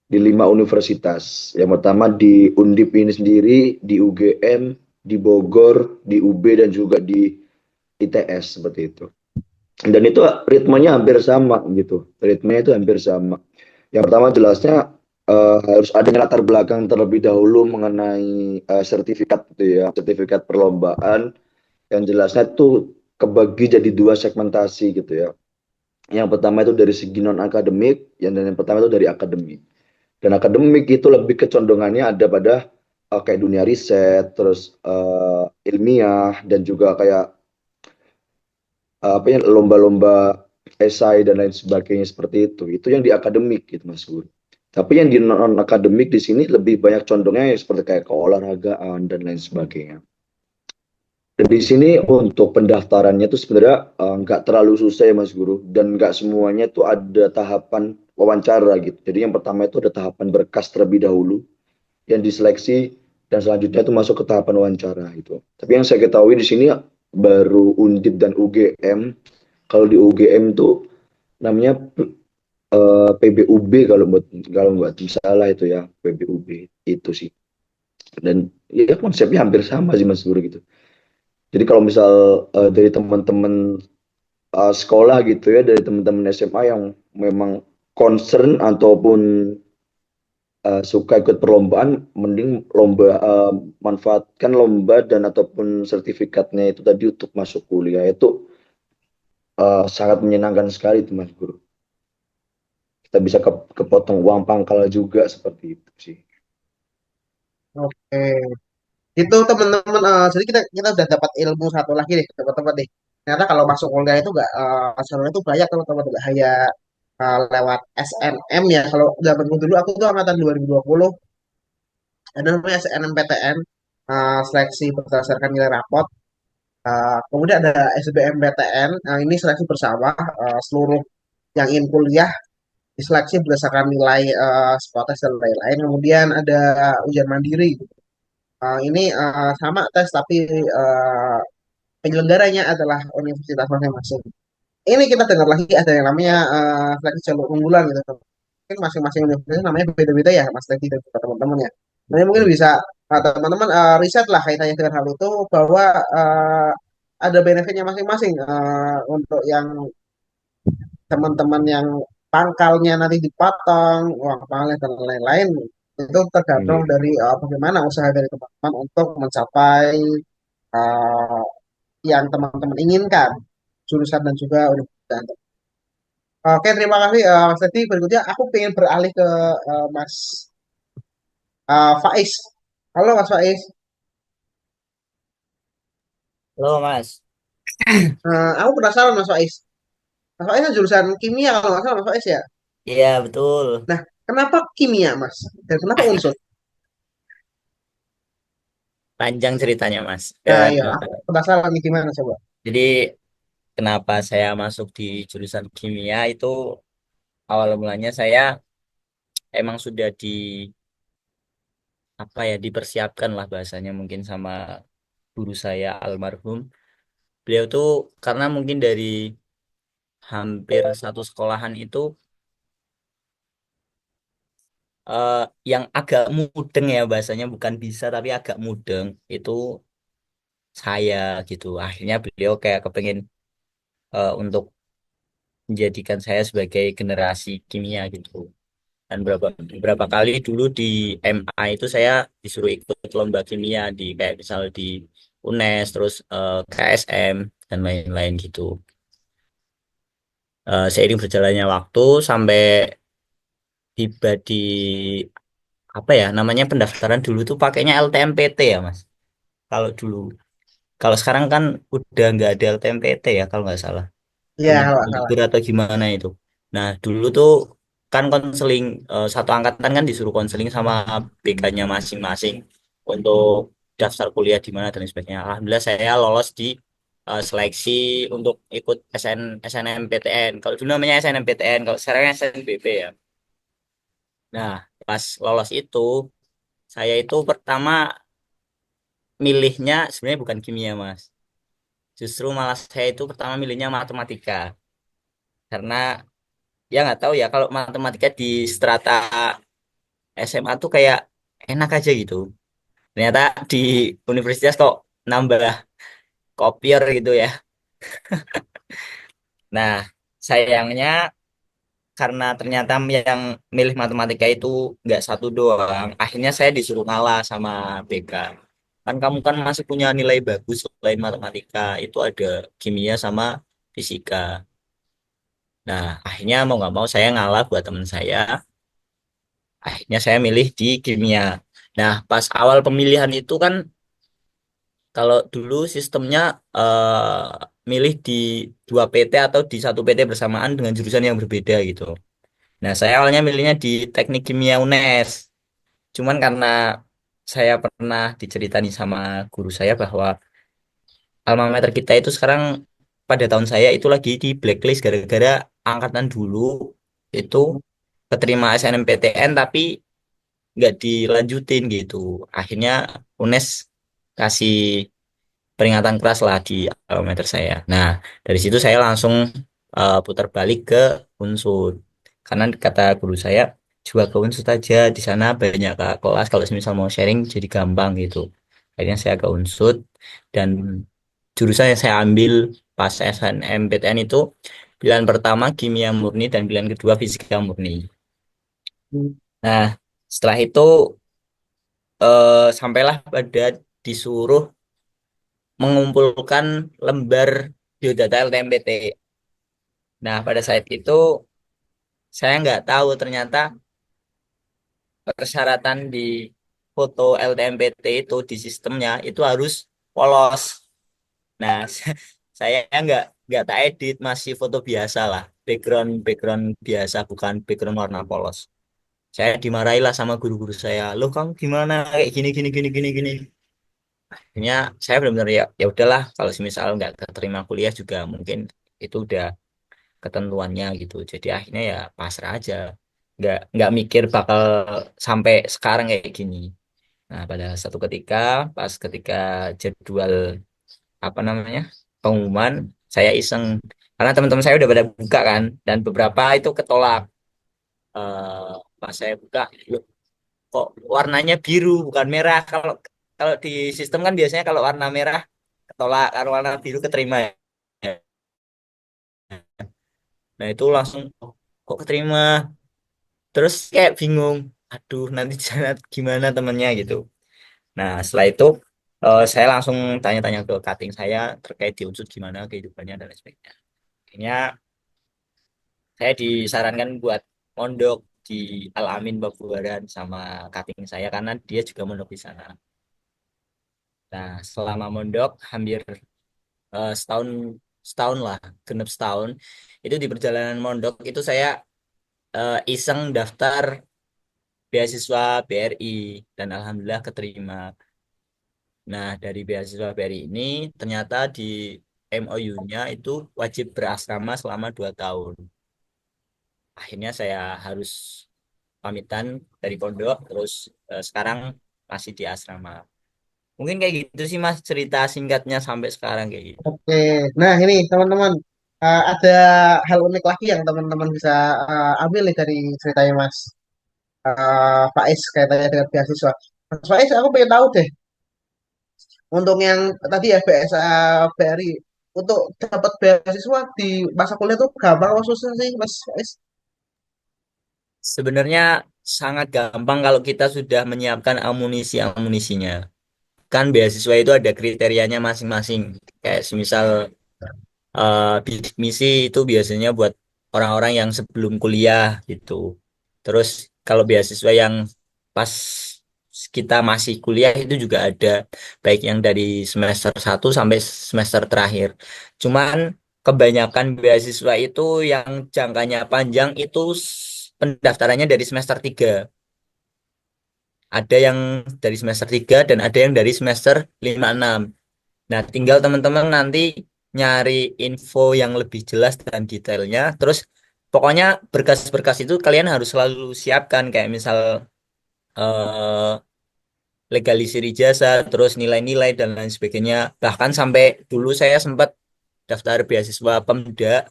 Di 5 universitas. Yang pertama di Undip ini sendiri, di UGM, di Bogor, di UB dan juga di ITS seperti itu. Dan itu ritmenya hampir sama gitu. Ritmenya itu hampir sama. Yang pertama jelasnya harus ada latar belakang terlebih dahulu mengenai sertifikat gitu ya, sertifikat perlombaan yang jelasnya itu kebagi jadi dua segmentasi gitu ya. Yang pertama itu dari segi non akademik, yang pertama itu dari akademik. Dan akademik itu lebih kecondongannya ada pada kayak dunia riset, terus ilmiah dan juga kayak apa ya lomba-lomba esai dan lain sebagainya seperti itu. Itu yang di akademik gitu Mas Gur. Tapi yang di non akademik di sini lebih banyak condongnya ya seperti kayak keolahragaan dan lain sebagainya. Dan di sini untuk pendaftarannya tuh sebenarnya nggak terlalu susah ya Mas Guru, dan nggak semuanya tuh ada tahapan wawancara gitu. Jadi yang pertama itu ada tahapan berkas terlebih dahulu yang diseleksi, dan selanjutnya itu masuk ke tahapan wawancara gitu. Tapi yang saya ketahui di sini baru Undip dan UGM. Kalau di UGM tuh namanya PBUB, kalau nggak salah itu ya, PBUB itu sih. Dan ya konsepnya hampir sama sih Mas Guru gitu. Jadi kalau misal dari teman-teman sekolah gitu ya, dari teman-teman SMA yang memang concern ataupun suka ikut perlombaan, mending manfaatkan lomba dan ataupun sertifikatnya itu tadi untuk masuk kuliah. Itu sangat menyenangkan sekali tuh Mas Guru. Kita bisa kepotong uang pangkal juga seperti itu sih. Oke. Itu teman-teman, jadi kita kita udah dapat ilmu satu lagi nih teman-teman nih. Ternyata kalau masuk kuliah itu nggak sebenarnya itu banyak teman-teman, nggak hanya lewat SNM ya. Kalau zaman dulu aku tuh angkatan 2020 ada namanya SNMPTN, seleksi berdasarkan nilai rapot. Kemudian ada SBMPTN, ini seleksi bersama seluruh yang ingin kuliah diseleksi berdasarkan nilai psikotes dan lain-lain. Kemudian ada ujian mandiri gitu. Ini sama tes tapi penyelenggaranya adalah universitas masing-masing. Ini kita dengar lagi ada yang namanya seleksi jalur unggulan gitu. Mungkin masing-masing universitas namanya beda-beda ya Mas Legi dan juga teman-teman ya. Jadi mungkin bisa teman-teman riset lah kaitannya dengan hal itu, bahwa ada benefitnya masing-masing untuk yang teman-teman yang pangkalnya nanti dipotong, uang pangkalnya dan lain-lain, itu tergantung Iya. dari bagaimana usaha dari teman-teman untuk mencapai uh, yang teman-teman inginkan, jurusan dan juga universitas. Oke, terima kasih Mas Teti. Berikutnya aku pengen beralih ke Mas Faiz. Halo Mas Faiz. Halo Mas. Aku penasaran Mas Faiz. Mas Faiz kan jurusan kimia kalau nggak salah Mas Faiz ya. Iya betul. Nah, kenapa kimia Mas? Dan kenapa unsur? Panjang ceritanya Mas. Nah, iya, aku penasaran nih gimana coba. Jadi kenapa saya masuk di jurusan kimia itu awal mulanya saya emang sudah di apa ya dipersiapkan lah bahasanya mungkin sama guru saya almarhum. Beliau tuh karena mungkin dari hampir satu sekolahan itu eh, yang agak mudeng ya bahasanya bukan bisa tapi agak mudeng itu saya gitu. Akhirnya beliau kayak kepengen untuk menjadikan saya sebagai generasi kimia gitu. Dan beberapa kali dulu di MA itu saya disuruh ikut lomba kimia di kayak misal di UNES terus KSM dan lain-lain gitu. Seiring berjalannya waktu sampai tiba di apa ya namanya pendaftaran dulu tuh pakainya LTMPT ya Mas. Kalau dulu, kalau sekarang kan udah nggak ada LTMPT ya kalau nggak salah. Iya, Udah kalau nggak salah. gugur atau gimana itu. Nah dulu tuh kan konseling satu angkatan kan disuruh konseling sama BK-nya masing-masing untuk daftar kuliah di mana dan sebagainya. Alhamdulillah saya lolos di seleksi untuk ikut SNMPTN. Kalau dulu namanya SNMPTN, kalau sekarang SNBP ya. Nah pas lolos itu saya itu pertama milihnya sebenarnya bukan kimia mas. Justru malah saya itu pertama milihnya matematika karena ya nggak tahu ya kalau matematika di strata SMA tuh kayak enak aja gitu. Ternyata di universitas kok nambah kopier gitu ya. Nah, sayangnya karena ternyata yang milih matematika itu nggak satu doang. Akhirnya saya disuruh ngalah sama BK. Kan kamu kan masih punya nilai bagus selain matematika. Itu ada kimia sama fisika. Nah, akhirnya mau nggak mau saya ngalah buat teman saya. Akhirnya saya milih di kimia. Nah, pas awal pemilihan itu kan kalau dulu sistemnya milih di dua PT atau di satu PT bersamaan dengan jurusan yang berbeda gitu. Nah, saya awalnya milihnya di Teknik Kimia UNES. Cuman karena saya pernah diceritani sama guru saya bahwa alma mater kita itu sekarang pada tahun saya itu lagi di blacklist gara-gara angkatan dulu itu keterima SNMPTN tapi nggak dilanjutin gitu. Akhirnya UNES kasih peringatan keras lah di alma saya. Nah, dari situ saya langsung putar balik ke Unsur. Karena kata guru saya, juga ke Unsur aja, di sana banyak kak kelas, kalau misal mau sharing jadi gampang gitu. Akhirnya saya ke Unsur, dan jurusan yang saya ambil pas SNMPTN itu, pilihan pertama kimia murni, dan pilihan kedua fisika murni. Nah, setelah itu sampailah pada disuruh mengumpulkan lembar biodata LTMPT. Nah, pada saat itu saya nggak tahu ternyata persyaratan di foto LTMPT itu di sistemnya itu harus polos. Nah, saya nggak tak edit, masih foto biasa lah, background background biasa, bukan background warna polos. Saya dimarahi lah sama guru-guru saya. Loh, kamu gimana kayak gini gini gini gini gini. Akhirnya saya benar-benar ya udahlah, kalau misal nggak keterima kuliah juga mungkin itu udah ketentuannya gitu. Jadi akhirnya ya pasrah aja, nggak mikir bakal sampai sekarang kayak gini. Nah, pada satu ketika, pas ketika jadwal apa namanya pengumuman, saya iseng karena teman-teman saya udah pada buka kan, dan beberapa itu ketolak. Pas saya buka, loh, kok warnanya biru bukan merah? Kalau kalau di sistem kan biasanya kalau warna merah ketolak, kalau warna biru keterima ya. Nah, itu langsung, "Oh, kok keterima?" Terus kayak bingung, aduh nanti di sana gimana temennya gitu. Nah, setelah itu saya langsung tanya-tanya ke cutting saya terkait di unsur gimana kehidupannya dan lain sebagainya. Akhirnya saya disarankan buat mondok di Al Amin Babuaran sama cutting saya karena dia juga mondok di sana. Nah, selama mondok hampir setahun setahun lah, genap setahun. Itu di perjalanan mondok itu saya iseng daftar beasiswa BRI dan alhamdulillah keterima. Nah, dari beasiswa BRI ini ternyata di MOU-nya itu wajib berasrama selama 2 tahun. Akhirnya saya harus pamitan dari pondok, terus sekarang masih di asrama. Mungkin kayak gitu sih Mas cerita singkatnya sampai sekarang kayak gitu. Oke, nah ini teman-teman, ada hal unik lagi yang teman-teman bisa ambil nih dari ceritanya Mas Faiz kaitannya dengan beasiswa. Mas Faiz, aku pengen tahu deh, untuk yang tadi ya BRI, untuk dapat beasiswa di masa kuliah tuh gampang atau susah sih Mas Faiz? Sebenarnya sangat gampang kalau kita sudah menyiapkan amunisinya. Kan beasiswa itu ada kriterianya masing-masing. Kayak semisal bidik misi itu biasanya buat orang-orang yang sebelum kuliah gitu. Terus kalau beasiswa yang pas kita masih kuliah itu juga ada, baik yang dari semester 1 sampai semester terakhir. Cuman kebanyakan beasiswa itu yang jangkanya panjang itu pendaftarannya dari semester 3. Ada yang dari semester 3 dan ada yang dari semester 5 6. Nah, tinggal teman-teman nanti nyari info yang lebih jelas dan detailnya. Terus pokoknya berkas-berkas itu kalian harus selalu siapkan, kayak misal eh, legalisir ijazah, terus nilai-nilai dan lain sebagainya. Bahkan sampai dulu saya sempat daftar beasiswa Pemda,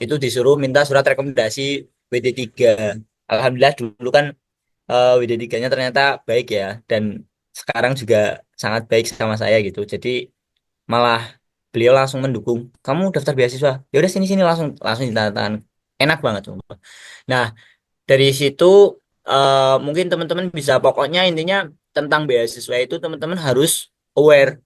itu disuruh minta surat rekomendasi WD3. Alhamdulillah dulu kan WD3-nya ternyata baik ya, dan sekarang juga sangat baik sama saya gitu. Jadi malah beliau langsung mendukung, kamu daftar beasiswa ya udah sini sini, langsung langsung ditandatangan, enak banget sumpah. Nah, dari situ mungkin teman-teman bisa, pokoknya intinya tentang beasiswa itu teman-teman harus aware,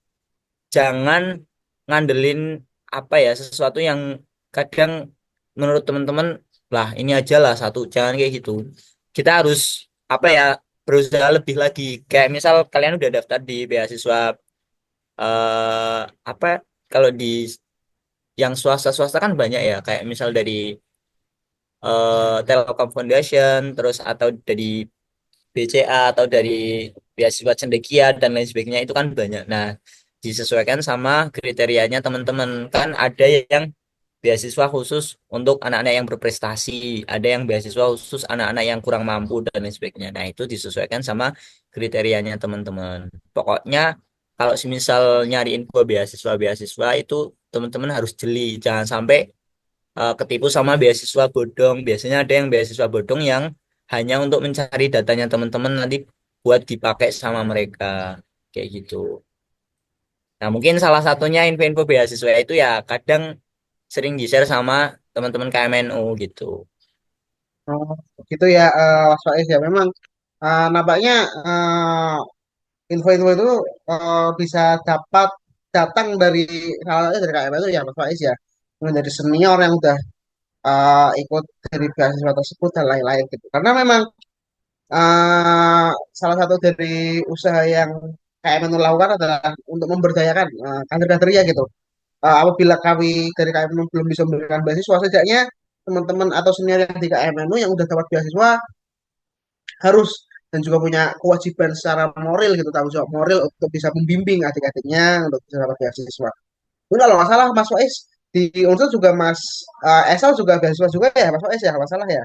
jangan ngandelin apa ya, sesuatu yang kadang menurut teman-teman lah ini aja lah satu, jangan kayak gitu. Kita harus apa ya, berusaha lebih lagi. Kayak misal kalian udah daftar di beasiswa apa, kalau di yang swasta-swasta kan banyak ya, kayak misal dari Telkom Foundation, terus atau dari BCA atau dari beasiswa cendekia dan lain sebagainya, itu kan banyak. Nah, disesuaikan sama kriterianya teman-teman. Kan ada yang beasiswa khusus untuk anak-anak yang berprestasi, ada yang beasiswa khusus anak-anak yang kurang mampu dan lain sebagainya. Nah, itu disesuaikan sama kriterianya teman-teman. Pokoknya kalau semisal nyari info beasiswa-beasiswa itu teman-teman harus jeli, jangan sampai ketipu sama beasiswa bodong. Biasanya ada yang beasiswa bodong yang hanya untuk mencari datanya teman-teman nanti buat dipakai sama mereka kayak gitu. Nah, mungkin salah satunya info-info beasiswa itu ya kadang sering di-share sama teman-teman KMNU gitu. Oh, gitu ya, Mas Faiz ya. Memang nampaknya info-info itu bisa dapat datang dari salah satunya dari KMN itu ya Mas Faiz ya. Mungkin dari senior yang udah ikut dari beasiswa tersebut dan lain-lain gitu. Karena memang eh, salah satu dari usaha yang KMN lakukan adalah untuk memberdayakan kader-kadernya gitu. Apabila kami dari KMN belum bisa memberikan beasiswa, setidaknya teman-teman atau senior yang di KMN yang udah dapat beasiswa harus dan juga punya kewajiban secara moral gitu, tanggung jawab moral untuk bisa membimbing adik-adiknya untuk bisa dapat beasiswa. Itu kalau nggak salah Mas Faiz di Unsur juga Mas Esal juga beasiswa juga ya Mas Faiz ya kalau nggak salah ya.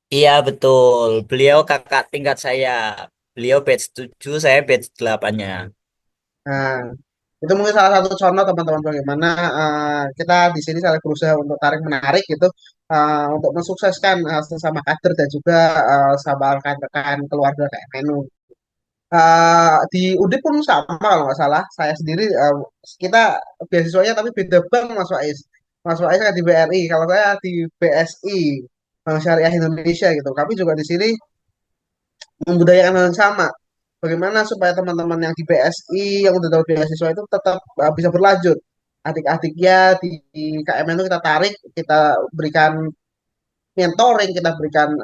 Iya betul, beliau kakak tingkat saya. Beliau batch 7, saya batch 8-nya. Nah, itu mungkin salah satu contoh teman-teman bagaimana kita di sini saling berusaha untuk tarik menarik gitu untuk mensukseskan sesama kader dan juga sama rekan-rekan keluarga KMNU. Di UDIP pun sama kalau nggak salah. Saya sendiri kita beasiswanya tapi beda bank Mas Faiz. Mas Faiz kan di BRI, kalau saya di BSI, Bank Syariah Indonesia gitu. Kami juga di sini membudayakan hal yang sama. Bagaimana supaya teman-teman yang di BSI yang udah dapat beasiswa itu tetap bisa berlanjut. Adik-adiknya di KMN itu kita tarik, kita berikan mentoring, kita berikan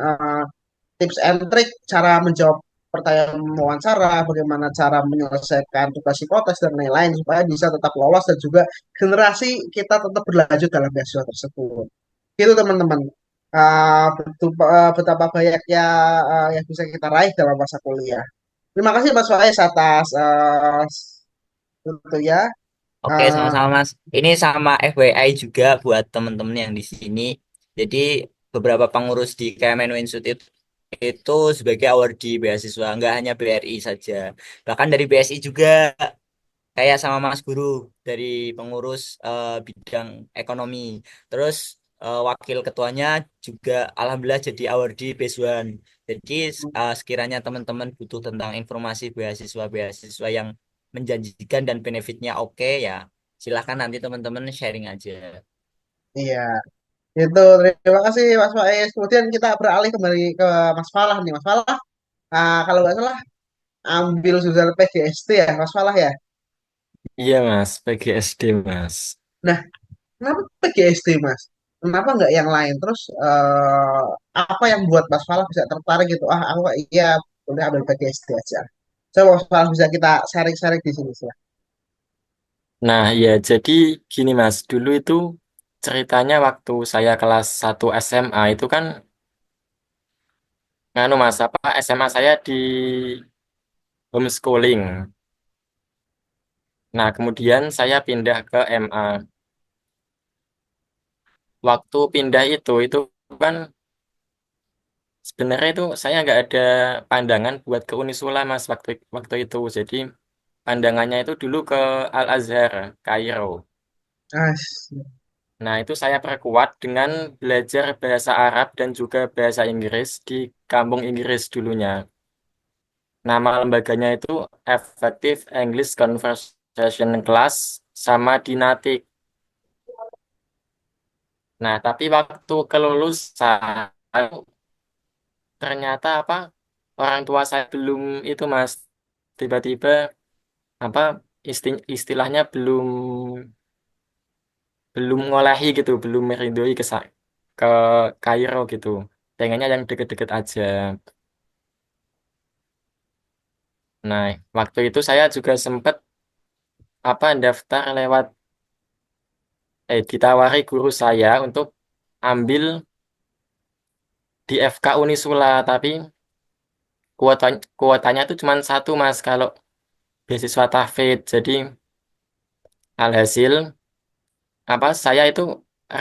tips and trick cara menjawab pertanyaan wawancara, bagaimana cara menyelesaikan tugas psikotes dan lain-lain supaya bisa tetap lolos dan juga generasi kita tetap berlanjut dalam beasiswa tersebut. Itu teman-teman. Betapa banyaknya yang bisa kita raih dalam masa kuliah. Terima kasih Mas Faiz atas tentu ya. Oke, Uh, sama-sama Mas. Ini sama FYI juga buat teman-teman yang di sini. Jadi beberapa pengurus di KMNU Institute itu sebagai awardee beasiswa, nggak hanya BRI saja. Bahkan dari BSI juga, kayak sama Mas Guru dari pengurus bidang ekonomi. Terus wakil ketuanya juga alhamdulillah jadi awardee Beasiswan. Jadi sekiranya teman-teman butuh tentang informasi beasiswa-beasiswa yang menjanjikan dan benefitnya oke ya, silahkan nanti teman-teman sharing aja. iya, itu terima kasih Mas Faiz. Kemudian kita beralih kembali ke Mas Falah nih. Mas Falah, kalau nggak salah ambil jurusan PGSD ya, Mas Falah ya. Iya Mas, PGSD Mas. Nah, kenapa PGSD Mas? Kenapa nggak yang lain? Terus apa yang buat Mas Falah bisa tertarik gitu? Ah, aku iya boleh ambil PGSD aja. Coba Mas Falah bisa kita sharing-sharing di sini sih. Nah ya jadi gini Mas, dulu itu ceritanya waktu saya kelas 1 SMA itu kan nganu Mas, apa SMA saya di homeschooling. Nah, kemudian saya pindah ke MA. Waktu pindah itu kan sebenarnya itu saya nggak ada pandangan buat ke Unisula Mas waktu waktu itu. Jadi pandangannya itu dulu ke Al Azhar, Kairo. Ah, Nah, itu saya perkuat dengan belajar bahasa Arab dan juga bahasa Inggris di kampung Inggris dulunya. Nama lembaganya itu Effective English Conversation Class sama Dinatik. Nah, tapi waktu kelulusan ternyata apa orang tua saya belum itu Mas tiba-tiba apa istilahnya belum belum ngolehi gitu, belum merindui ke Kairo gitu. Pengennya yang deket-deket aja. Nah, waktu itu saya juga sempat apa daftar lewat ditawari guru saya untuk ambil di FK Unisula, tapi kuotanya itu cuma satu Mas kalau beasiswa tahfidz. Jadi Alhasil saya itu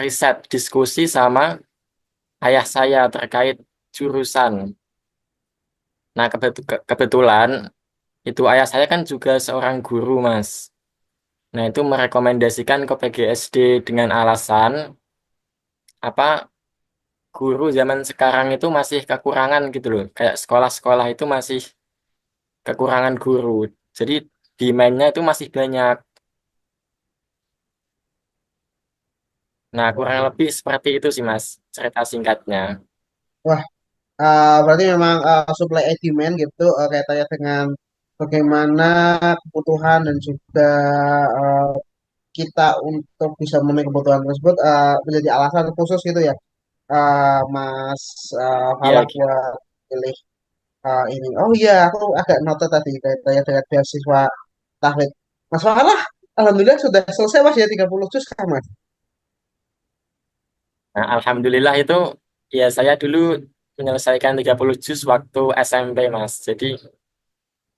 riset diskusi sama ayah saya terkait jurusan. Nah, kebetulan itu ayah saya kan juga seorang guru, Mas. Nah, itu merekomendasikan ke PGSD dengan alasan apa guru zaman sekarang itu masih kekurangan gitu loh. Kayak sekolah-sekolah itu masih kekurangan guru. Jadi demand-nya itu masih banyak. Nah, kurang lebih seperti itu sih, Mas, cerita singkatnya. Wah, berarti memang supply and demand gitu kaitannya dengan bagaimana kebutuhan dan juga eh, kita untuk bisa memenuhi kebutuhan tersebut menjadi alasan khusus gitu ya, Mas Iya, Falah buat pilih ini. Oh iya, aku agak note tadi kaitannya dengan beasiswa tahfidz. Mas Falah, alhamdulillah sudah selesai Mas ya 30 juz kan Mas? nah, alhamdulillah itu ya saya dulu menyelesaikan 30 juz waktu SMP, Mas. Jadi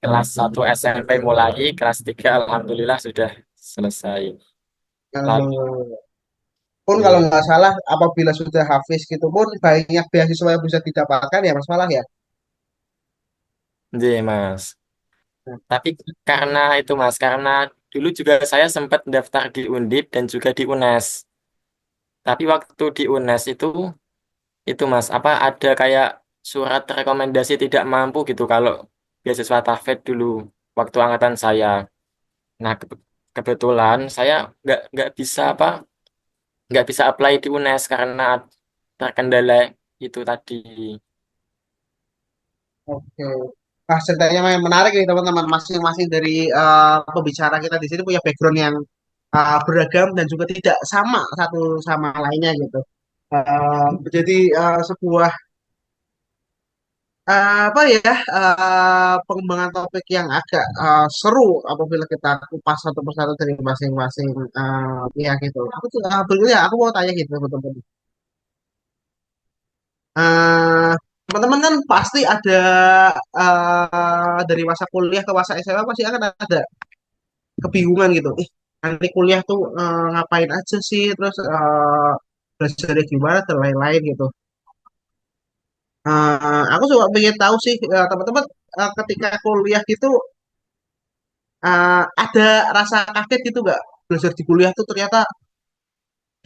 kelas 1 SMP mulai, kelas 3 alhamdulillah sudah selesai. Lalu, Pun kalau iya, nggak salah apabila sudah hafiz gitu pun banyak beasiswa yang bisa didapatkan ya Mas Falah ya. iya, Mas. Tapi karena itu, Mas, karena dulu juga saya sempat daftar di Undip dan juga di UNES. Tapi waktu di UNES itu Mas, ada kayak surat rekomendasi tidak mampu gitu kalau beasiswa TAFED dulu waktu angkatan saya. Nah, kebetulan saya nggak bisa nggak bisa apply di UNES karena terkendala itu tadi. Oke. Nah, ceritanya memang menarik nih teman-teman. Masing-masing dari pembicara kita di sini punya background yang beragam dan juga tidak sama satu sama lainnya gitu. Jadi sebuah apa ya pengembangan topik yang agak seru apabila kita kupas satu persatu dari masing-masing pihak gitu. Berikutnya aku mau tanya gitu teman-teman. Eh, Teman-teman kan pasti ada dari masa kuliah ke masa SMA pasti akan ada kebingungan gitu. Nanti kuliah tuh ngapain aja sih, terus belajarnya gimana dan lain-lain gitu. Aku juga pengen tahu sih teman-teman ketika kuliah gitu ada rasa kaget gitu nggak? Belajar di kuliah tuh ternyata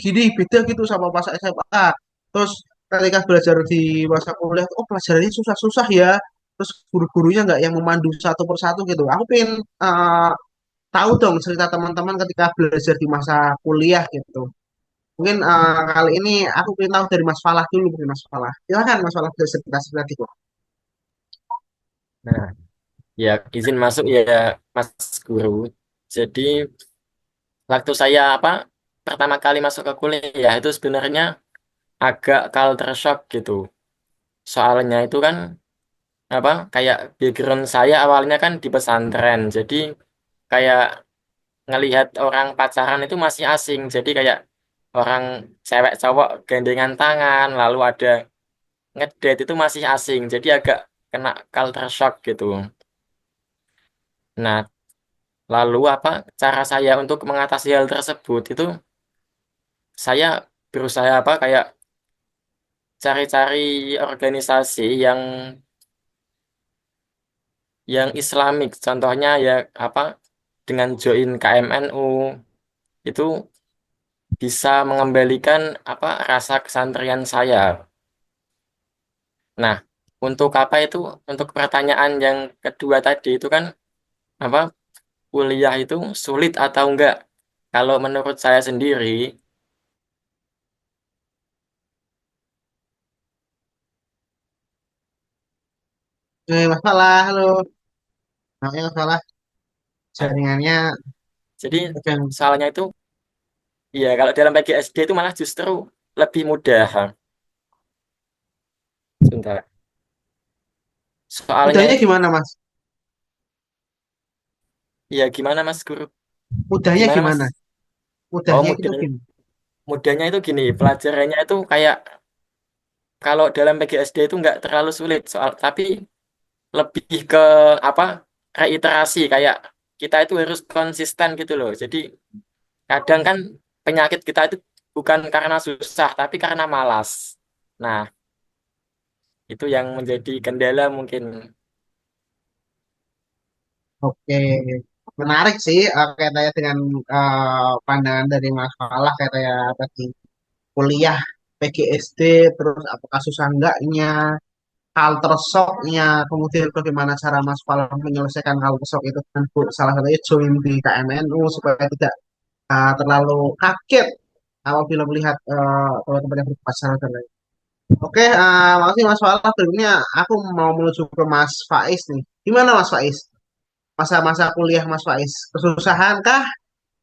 gini beda gitu sama masa SMA. Terus ketika belajar di masa kuliah, oh pelajarannya susah-susah ya. Terus guru-gurunya nggak yang memandu satu persatu gitu. Aku pengen tahu dong cerita teman-teman ketika belajar di masa kuliah gitu. Mungkin kali ini aku pengen tahu dari Mas Falah dulu, mungkin Mas Falah. Silakan Mas Falah bisa cerita-cerita gitu. Nah, ya izin masuk ya Mas Guru. Jadi waktu saya pertama kali masuk ke kuliah itu sebenarnya agak culture shock gitu. Soalnya itu kan kayak background saya awalnya kan di pesantren. Jadi kayak ngelihat orang pacaran itu masih asing. Jadi kayak orang cewek cowok gandengan tangan lalu ada ngedate itu masih asing. Jadi agak kena culture shock gitu. Nah, lalu cara saya untuk mengatasi hal tersebut itu saya berusaha kayak cari-cari organisasi yang Islamik. Contohnya ya dengan join KMNU itu bisa mengembalikan rasa kesantrian saya. Nah, untuk untuk pertanyaan yang kedua tadi itu kan apa kuliah itu sulit atau enggak? Kalau menurut saya sendiri, Mas Falah, halo. Namanya Mas Falah, ah, jaringannya jadi sedang soalnya itu ya kalau dalam PGSD itu malah justru lebih mudah. Sebentar. Soalnya mudahnya itu gimana Mas? ya gimana Mas Guru? Mudahnya Gimana Mas? gimana? Oh, Mudahnya itu mudah. gimana? Mudahnya itu gini, pelajarannya itu kayak kalau dalam PGSD itu nggak terlalu sulit soal, tapi lebih ke apa reiterasi kayak kita itu harus konsisten gitu loh. Jadi kadang kan penyakit kita itu bukan karena susah, tapi karena malas. Nah, itu yang menjadi kendala mungkin. Oke, menarik sih kaitannya dengan pandangan dari Mas Falah kayak tadi kuliah PGSD, terus apakah susah enggaknya, culture shock-nya, kemudian bagaimana cara Mas Falah menyelesaikan culture shock itu dengan salah satunya join di KMNU supaya tidak terlalu kaget apabila melihat teman-teman yang berpacaran dan lain. Oke, makasih Mas Falah. Berikutnya aku mau menuju ke Mas Faiz nih. Gimana Mas Faiz? Masa-masa kuliah Mas Faiz, kesusahan kah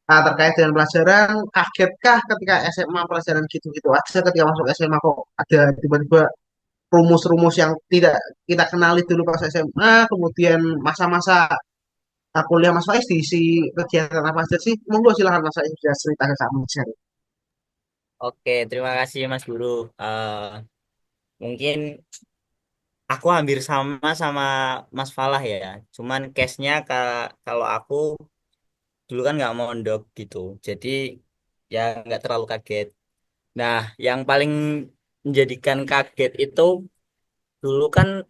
terkait dengan pelajaran? Kagetkah ketika SMA pelajaran gitu-gitu aja, ketika masuk SMA kok ada tiba-tiba rumus-rumus yang tidak kita kenali dulu pas SMA, kemudian masa-masa kuliah Mas Faiz diisi kegiatan apa aja sih? Monggo silahkan Mas Faiz bisa cerita ke kami. Share. Oke, terima kasih Mas Guru. Eh, Mungkin aku hampir sama sama Mas Falah ya. Cuman case-nya kalau aku dulu kan nggak mondok gitu. Jadi ya nggak terlalu kaget. Nah, yang paling menjadikan kaget itu dulu kan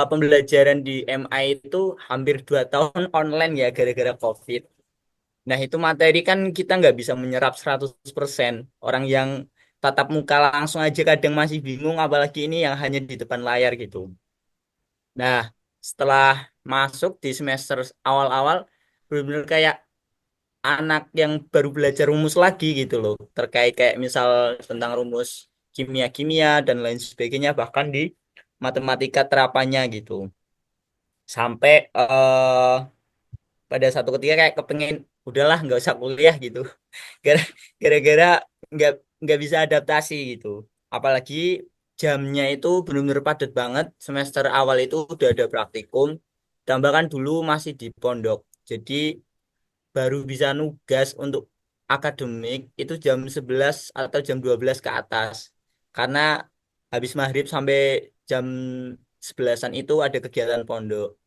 pembelajaran di MI itu hampir 2 tahun online ya gara-gara COVID. Nah, itu materi kan kita nggak bisa menyerap 100%. Orang yang tatap muka langsung aja kadang masih bingung, apalagi ini yang hanya di depan layar gitu. Nah, setelah masuk di semester awal-awal, benar-benar kayak anak yang baru belajar rumus lagi gitu loh. Terkait kayak misal tentang rumus kimia-kimia dan lain sebagainya, bahkan di matematika terapannya gitu. Sampai pada satu ketika kayak kepengen udahlah nggak usah kuliah gitu. Gara- Gara-gara nggak nggak bisa adaptasi gitu. Apalagi jamnya itu benar-benar padat banget. Semester awal itu udah ada praktikum. Tambahkan dulu masih di pondok. Jadi baru bisa nugas untuk akademik itu jam 11 atau jam 12 ke atas. Karena habis maghrib sampai jam 11-an itu ada kegiatan pondok.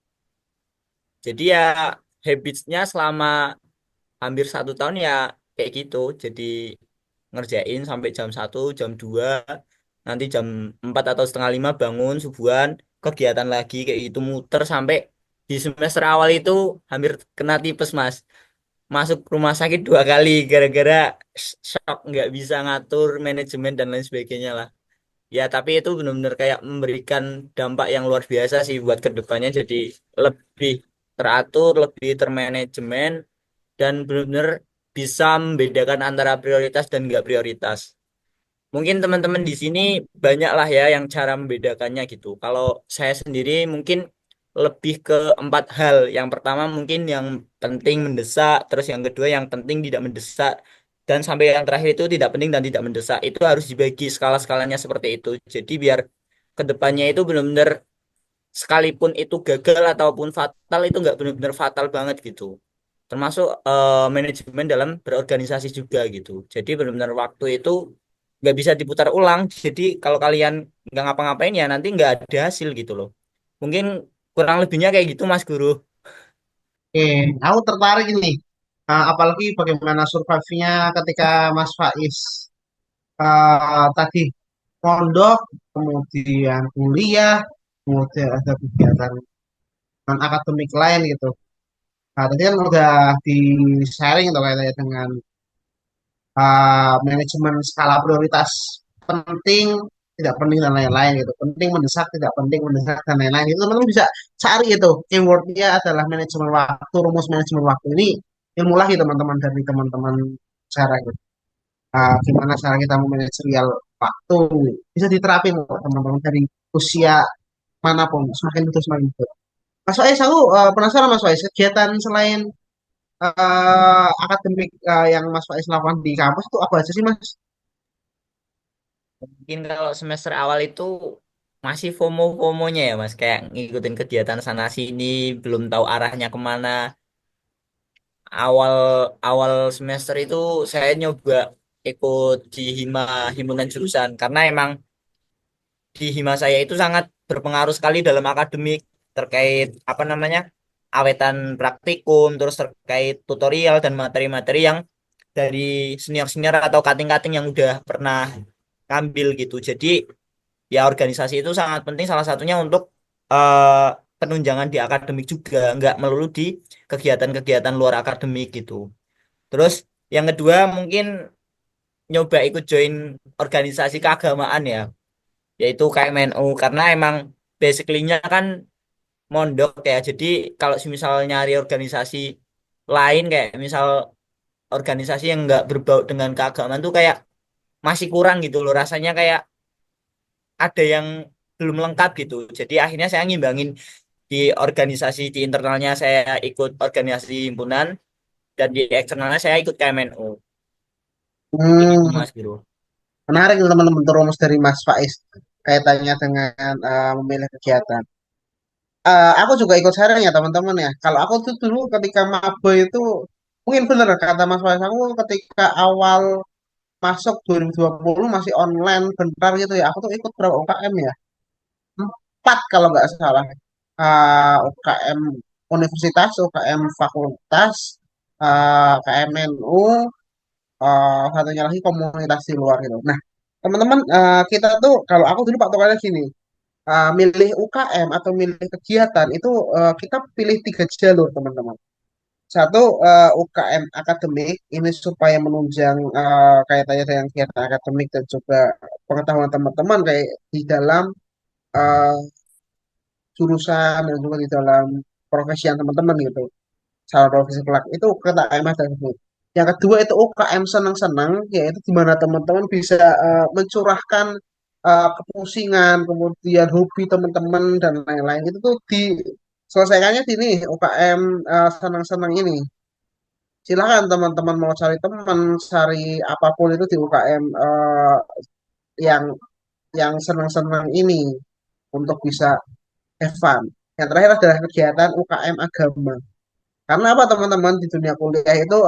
Jadi ya habitsnya selama hampir 1 tahun ya kayak gitu. Jadi ngerjain sampai jam 1 jam 2 nanti jam 4 atau setengah 5 bangun subuhan, kegiatan lagi kayak gitu muter sampai di semester awal itu hampir kena tipes Mas. Masuk rumah sakit 2 kali gara-gara shock nggak bisa ngatur manajemen dan lain sebagainya lah. Ya, tapi itu benar-benar kayak memberikan dampak yang luar biasa sih buat kedepannya. Jadi lebih teratur, lebih termanajemen, dan benar-benar bisa membedakan antara prioritas dan nggak prioritas. Mungkin teman-teman di sini banyak lah ya yang cara membedakannya gitu. Kalau saya sendiri mungkin lebih ke 4 hal. Yang pertama mungkin yang penting mendesak, terus yang kedua yang penting tidak mendesak, dan sampai yang terakhir itu tidak penting dan tidak mendesak. Itu harus dibagi skala-skalanya seperti itu. Jadi biar kedepannya itu benar-benar sekalipun itu gagal ataupun fatal itu nggak benar-benar fatal banget gitu. Termasuk manajemen dalam berorganisasi juga gitu. Jadi benar-benar waktu itu nggak bisa diputar ulang. Jadi kalau kalian nggak ngapa-ngapain ya nanti nggak ada hasil gitu loh. Mungkin kurang lebihnya kayak gitu Mas Guru. Oke, aku tertarik ini. Apalagi bagaimana survive-nya ketika Mas Faiz tadi pondok, kemudian kuliah, kemudian ada kegiatan non akademik lain gitu. Nah, tadi kan udah di sharing tuh kayaknya dengan manajemen skala prioritas penting, tidak penting dan lain-lain gitu. Penting mendesak, tidak penting mendesak dan lain-lain. Itu teman-teman bisa cari itu. Keywordnya adalah manajemen waktu, rumus manajemen waktu ini ilmu lagi teman-teman dari teman-teman cara gitu. Gimana cara kita memanajerial waktu bisa diterapin kok teman-teman dari usia manapun semakin itu semakin itu. Mas Faiz, aku penasaran Mas Faiz, kegiatan selain akademik yang Mas Faiz lakukan di kampus itu apa aja sih Mas? Mungkin kalau semester awal itu masih FOMO-FOMOnya ya Mas. Kayak ngikutin kegiatan sana sini, belum tahu arahnya kemana. Awal awal semester itu saya nyoba ikut di himpunan jurusan karena emang di hima saya itu sangat berpengaruh sekali dalam akademik terkait apa namanya awetan praktikum terus terkait tutorial dan materi-materi yang dari senior-senior atau kating-kating yang udah pernah ngambil gitu. Jadi ya organisasi itu sangat penting salah satunya untuk eh, penunjangan di akademik juga, nggak melulu di kegiatan-kegiatan luar akademik gitu. Terus yang kedua mungkin nyoba ikut join organisasi keagamaan ya, yaitu KMNU karena emang basically-nya kan mondok ya. Jadi kalau misal nyari organisasi lain kayak misal organisasi yang nggak berbau dengan keagamaan tuh kayak masih kurang gitu loh. Rasanya kayak ada yang belum lengkap gitu. Jadi akhirnya saya ngimbangin di organisasi di internalnya saya ikut organisasi himpunan dan di eksternalnya saya ikut KMNU. Itu Hmm, Mas Biro. menarik nih teman-teman tuh rumus dari Mas Faiz kaitannya dengan memilih kegiatan. Aku juga ikut sharing ya teman-teman ya. Kalau aku tuh dulu ketika maba itu mungkin benar kata Mas Faiz, aku ketika awal masuk 2020 masih online bentar gitu ya. Aku tuh ikut berapa UKM ya? Empat kalau nggak salah. UKM universitas, UKM fakultas, KMNU, satunya lagi komunitas di luar gitu. Nah, teman-teman, kita tuh kalau aku dulu patokannya gini, milih UKM atau milih kegiatan itu kita pilih tiga jalur teman-teman. Satu UKM akademik ini supaya menunjang kaitannya dengan kegiatan akademik dan juga pengetahuan teman-teman kayak di dalam eh, jurusan dan juga di dalam profesi yang teman-teman gitu. Salah profesi kelak itu UKM akademik. Yang kedua itu UKM senang-senang yaitu di mana teman-teman bisa mencurahkan kepusingan, kemudian hobi teman-teman dan lain-lain itu tuh diselesaikannya di ini UKM senang-senang ini. Silakan teman-teman mau cari teman, cari apapun itu di UKM yang senang-senang ini untuk bisa have fun. Yang terakhir adalah kegiatan UKM agama. Karena apa teman-teman di dunia kuliah itu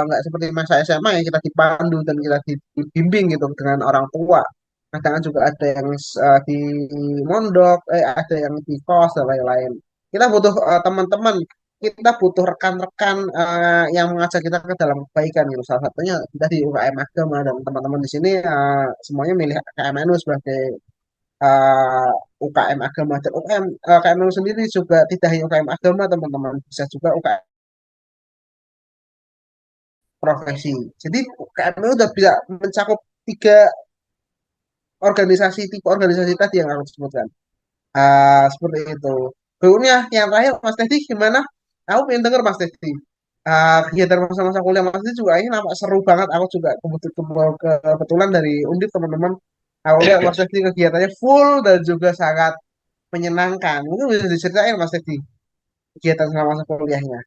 nggak seperti masa SMA yang kita dipandu dan kita dibimbing gitu dengan orang tua. Kadang juga ada yang di mondok, ada yang di kos dan lain-lain. Kita butuh teman-teman, kita butuh rekan-rekan yang mengajak kita ke dalam kebaikan gitu. Salah satunya kita di UKM Agama dan teman-teman di sini semuanya milih KMNU sebagai UKM Agama dan UKM KMNU sendiri juga tidak hanya UKM Agama teman-teman, bisa juga UKM profesi. Jadi KMU udah bisa mencakup tiga tipe organisasi tadi yang aku sebutkan. Seperti itu. Berikutnya yang terakhir Mas Teddy gimana? Aku pengen denger Mas Teddy. Kegiatan masa-masa kuliah Mas Teddy juga ini nampak seru banget. Aku juga kebetulan dari Undip teman-teman. Aku lihat Mas Teddy kegiatannya full dan juga sangat menyenangkan. Mungkin bisa diceritain Mas Teddy kegiatan selama masa kuliahnya.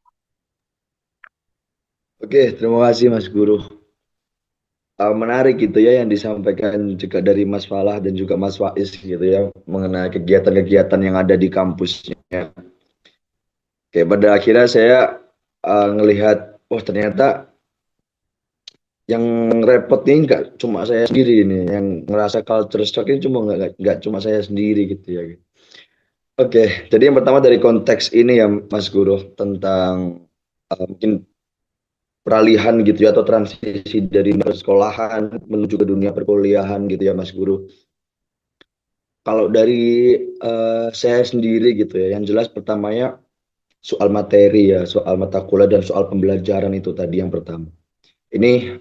Oke, terima kasih Mas Guru. Menarik gitu ya yang disampaikan juga dari Mas Falah dan juga Mas Faiz gitu ya mengenai kegiatan-kegiatan yang ada di kampusnya. Oke, pada akhirnya saya ngelihat, oh ternyata yang repot ini nggak cuma saya sendiri ini, yang ngerasa culture shock ini cuma nggak cuma saya sendiri gitu ya. Oke, jadi yang pertama dari konteks ini ya Mas Guru tentang mungkin peralihan gitu ya atau transisi dari persekolahan menuju ke dunia perkuliahan gitu ya Mas Guru. Kalau dari saya sendiri gitu ya, yang jelas pertamanya soal materi ya, soal mata kuliah dan soal pembelajaran itu tadi yang pertama. Ini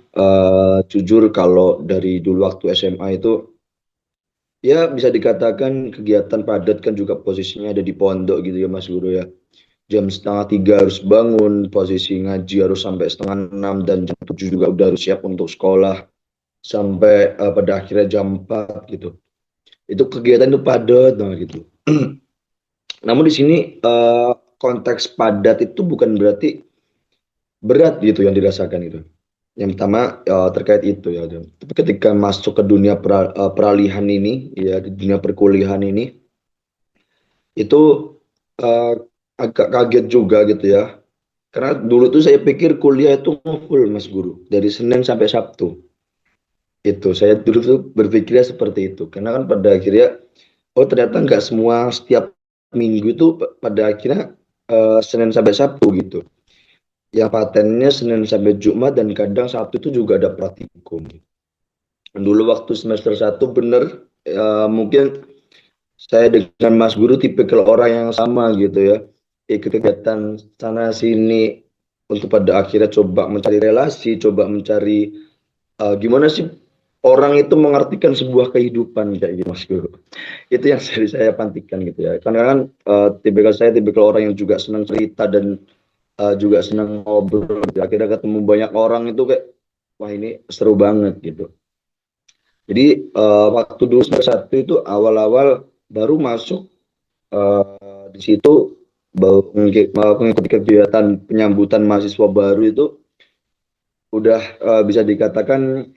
jujur kalau dari dulu waktu SMA itu ya bisa dikatakan kegiatan padat kan juga posisinya ada di pondok gitu ya Mas Guru ya. Jam setengah tiga harus bangun, posisi ngaji harus sampai setengah enam dan jam tujuh juga udah harus siap untuk sekolah sampai pada akhirnya jam 4 gitu. Itu kegiatan itu padat banget gitu. Namun di sini konteks padat itu bukan berarti berat gitu yang dirasakan itu. Yang pertama terkait itu ya. Tapi ketika masuk ke dunia peralihan ini ya di dunia perkuliahan ini itu eh, agak kaget juga gitu ya. Karena dulu tuh saya pikir kuliah itu full Mas Guru dari Senin sampai Sabtu. Itu saya dulu tuh berpikirnya seperti itu. Karena kan pada akhirnya oh ternyata nggak semua setiap minggu itu pada akhirnya Senin sampai Sabtu gitu. ya patennya Senin sampai Jumat dan kadang Sabtu itu juga ada praktikum. Dulu waktu semester 1 bener mungkin saya dengan Mas Guru tipikal orang yang sama gitu ya. Ikut kegiatan sana sini untuk pada akhirnya coba mencari relasi, coba mencari gimana sih orang itu mengartikan sebuah kehidupan kayak gitu Mas Guru. Itu yang saya pantikan gitu ya. Karena kan tipikal saya tipikal orang yang juga senang cerita dan juga senang ngobrol gitu. Akhirnya ketemu banyak orang itu kayak wah ini seru banget gitu. Jadi waktu dulu semester 1 itu awal-awal baru masuk di situ mengikuti kegiatan penyambutan mahasiswa baru itu udah bisa dikatakan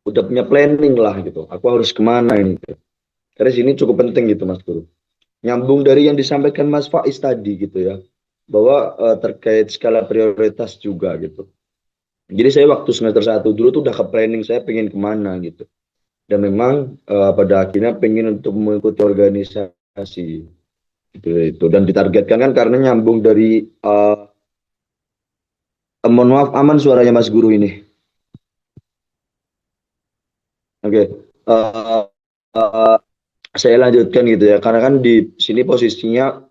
udah punya planning lah gitu. Aku harus kemana ini? Karena sini cukup penting gitu Mas Guru. Nyambung dari yang disampaikan Mas Faiz tadi gitu ya, bahwa terkait skala prioritas juga gitu. Jadi saya waktu semester 1 dulu tuh udah ke planning saya pengen kemana gitu. Dan memang pada akhirnya pengen untuk mengikuti organisasi gitu itu dan ditargetkan kan karena nyambung dari mohon maaf aman suaranya Mas Guru ini. Oke. Eh, eh, saya lanjutkan gitu ya karena kan di sini posisinya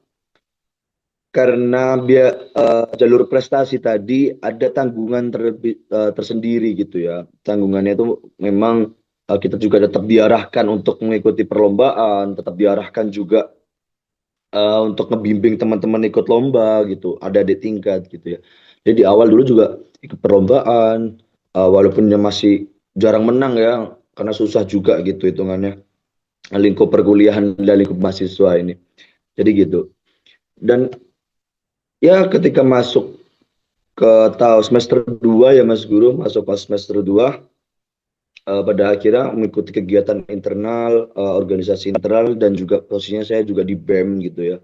karena biar jalur prestasi tadi ada tanggungan tersendiri gitu ya. Tanggungannya itu memang kita juga tetap diarahkan untuk mengikuti perlombaan, tetap diarahkan juga untuk ngebimbing teman-teman ikut lomba gitu, ada di tingkat gitu ya. Jadi di awal dulu juga ikut perlombaan, walaupun masih jarang menang ya, karena susah juga gitu hitungannya lingkup perkuliahan dan lingkup mahasiswa ini. Jadi gitu. Dan ya ketika masuk ke tahun semester 2 ya Mas Guru, masuk ke semester 2 pada akhirnya mengikuti kegiatan internal, organisasi internal dan juga posisinya saya juga di BEM gitu ya.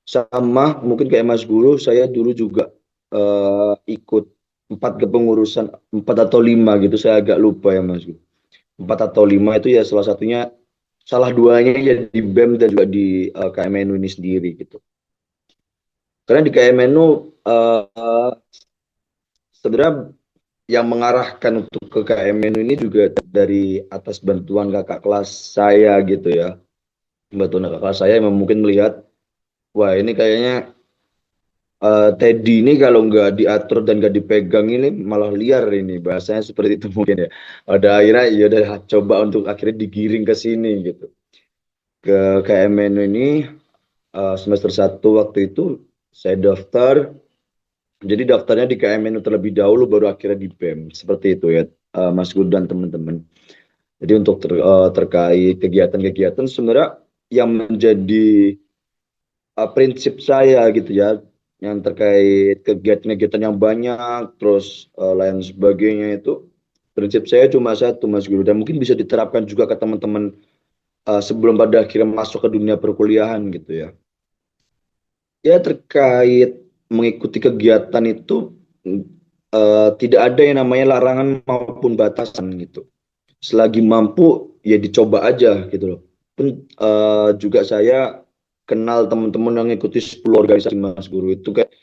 Sama mungkin kayak Mas Guru, saya dulu juga ikut 4 kepengurusan, 4 atau 5 gitu, saya agak lupa ya Mas Guru. 4 atau 5 itu ya salah satunya, salah duanya ya di BEM dan juga di KMNU ini sendiri gitu. Karena di KMNU sebenarnya yang mengarahkan untuk ke KMNU ini juga dari atas bantuan kakak kelas saya gitu ya. Bantuan kakak kelas saya yang mungkin melihat, wah ini kayaknya Teddy ini kalau nggak diatur dan nggak dipegang ini malah liar ini bahasanya seperti itu mungkin ya. Pada akhirnya ya udah coba untuk akhirnya digiring ke sini gitu ke KMNU ini semester 1 waktu itu saya daftar. Jadi daftarnya di KMNU terlebih dahulu baru akhirnya di BEM seperti itu ya Mas Gur dan teman-teman. Jadi untuk terkait kegiatan-kegiatan sebenarnya yang menjadi prinsip saya gitu ya yang terkait kegiatan-kegiatan yang banyak terus lain sebagainya itu prinsip saya cuma satu Mas Guru dan mungkin bisa diterapkan juga ke teman-teman sebelum pada akhirnya masuk ke dunia perkuliahan gitu ya. Ya terkait mengikuti kegiatan itu tidak ada yang namanya larangan maupun batasan gitu. Selagi mampu ya dicoba aja gitu loh. Pun juga saya kenal teman-teman yang ngikuti 10 organisasi Mas Guru itu kayak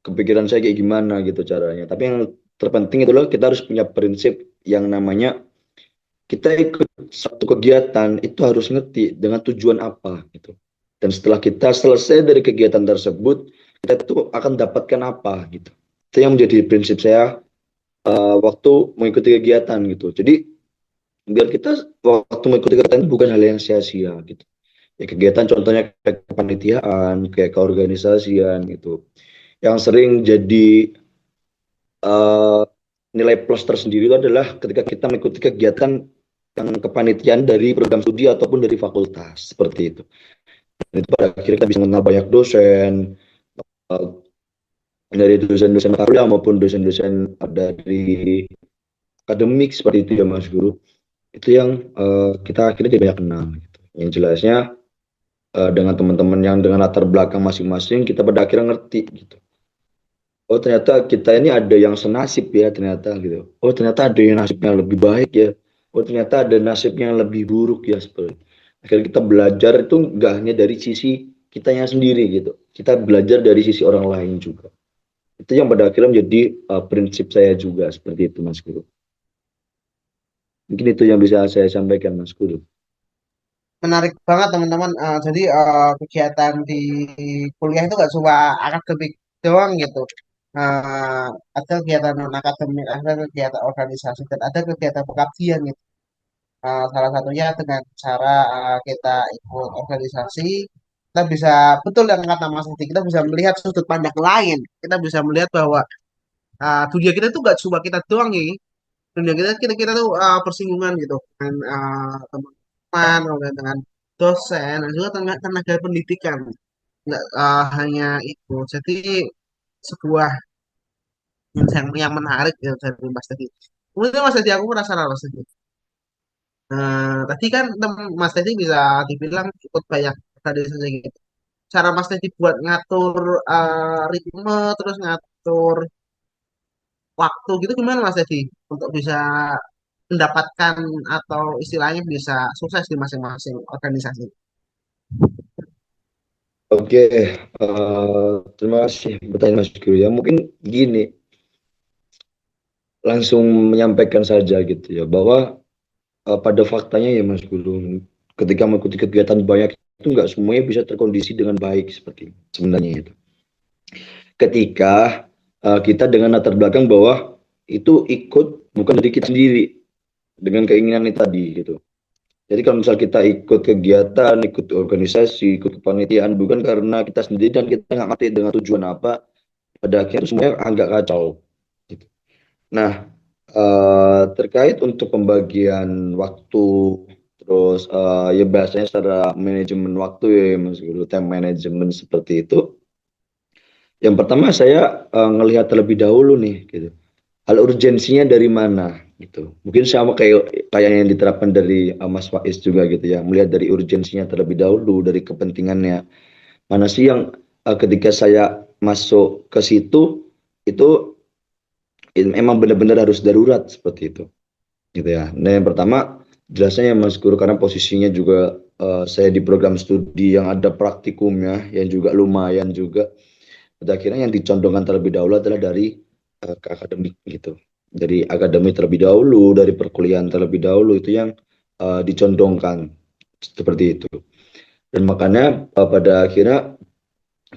kepikiran saya kayak gimana gitu caranya. Tapi yang terpenting itulah kita harus punya prinsip yang namanya kita ikut satu kegiatan itu harus ngerti dengan tujuan apa gitu. Dan setelah kita selesai dari kegiatan tersebut, kita itu akan dapatkan apa gitu. Itu yang menjadi prinsip saya waktu mengikuti kegiatan gitu. Jadi biar kita waktu mengikuti kegiatan bukan hal yang sia-sia gitu. Ya kegiatan contohnya kayak kepanitiaan, kayak keorganisasian gitu. Yang sering jadi uh, nilai plus tersendiri itu adalah ketika kita mengikuti kegiatan yang kepanitiaan dari program studi ataupun dari fakultas seperti itu. Dan itu pada akhirnya kita bisa mengenal banyak dosen uh, dari dosen-dosen kuliah maupun dosen-dosen dari akademik seperti itu ya Mas Guru. Itu yang kita akhirnya jadi banyak kenal. Gitu. Yang jelasnya dengan teman-teman yang dengan latar belakang masing-masing kita pada akhirnya ngerti gitu. Oh ternyata kita ini ada yang senasib ya ternyata gitu. Oh ternyata ada yang nasibnya lebih baik ya. Oh ternyata ada nasibnya yang lebih buruk ya seperti. Akhirnya kita belajar itu nggak hanya dari sisi kitanya sendiri gitu. Kita belajar dari sisi orang lain juga. Itu yang pada akhirnya menjadi prinsip saya juga seperti itu Mas Guru. Mungkin itu yang bisa saya sampaikan Mas Guru. Menarik banget teman-teman. Jadi kegiatan di kuliah itu gak cuma akademik doang gitu. Eh, ada kegiatan non akademik, ada kegiatan organisasi, dan ada kegiatan pengabdian gitu. Salah satunya dengan cara kita ikut organisasi, kita bisa betul yang kata Mas Adi, kita bisa melihat sudut pandang lain. Kita bisa melihat bahwa dunia kita itu gak cuma kita doang nih. Dunia kita tuh bersinggungan gitu dengan teman-teman, kemudian dengan dosen, dan juga tenaga pendidikan. Nggak hanya itu. Jadi sebuah yang menarik ya dari Mas Tedi. Kemudian Mas Tedi, aku penasaran Mas Tedi. Tadi kan Mas Tedi bisa dibilang ikut banyak tadi saja gitu. Cara Mas Tedi buat ngatur ritme, terus ngatur waktu gitu gimana Mas Tedi untuk bisa mendapatkan atau istilahnya bisa sukses di masing-masing organisasi. Oke, terima kasih pertanyaan Mas Guru ya. Mungkin gini, langsung menyampaikan saja gitu ya, bahwa pada faktanya ya Mas Guru, ketika mengikuti kegiatan banyak itu nggak semuanya bisa terkondisi dengan baik seperti sebenarnya itu. Ketika kita dengan latar belakang bahwa itu ikut bukan dari kita sendiri dengan keinginan ini tadi gitu. Jadi kalau misal kita ikut kegiatan, ikut organisasi, ikut kepanitiaan bukan karena kita sendiri dan kita nggak ngerti dengan tujuan apa, pada akhirnya semuanya agak kacau. Gitu. Nah, terkait untuk pembagian waktu, terus ya biasanya secara manajemen waktu ya Mas Guru, time management seperti itu. Yang pertama saya ngelihat terlebih dahulu nih, gitu. Hal urgensinya dari mana, gitu. Mungkin sama kayak yang diterapkan dari Mas Faiz juga gitu ya, melihat dari urgensinya terlebih dahulu, dari kepentingannya. Mana sih yang ketika saya masuk ke situ itu emang benar-benar harus darurat seperti itu gitu ya. Nah yang pertama jelasnya ya Mas Guru karena posisinya juga saya di program studi yang ada praktikumnya yang juga lumayan juga. Pada akhirnya yang dicondongkan terlebih dahulu adalah dari ke akademik gitu. Dari akademik terlebih dahulu, dari perkuliahan terlebih dahulu itu yang dicondongkan seperti itu. Dan makanya pada akhirnya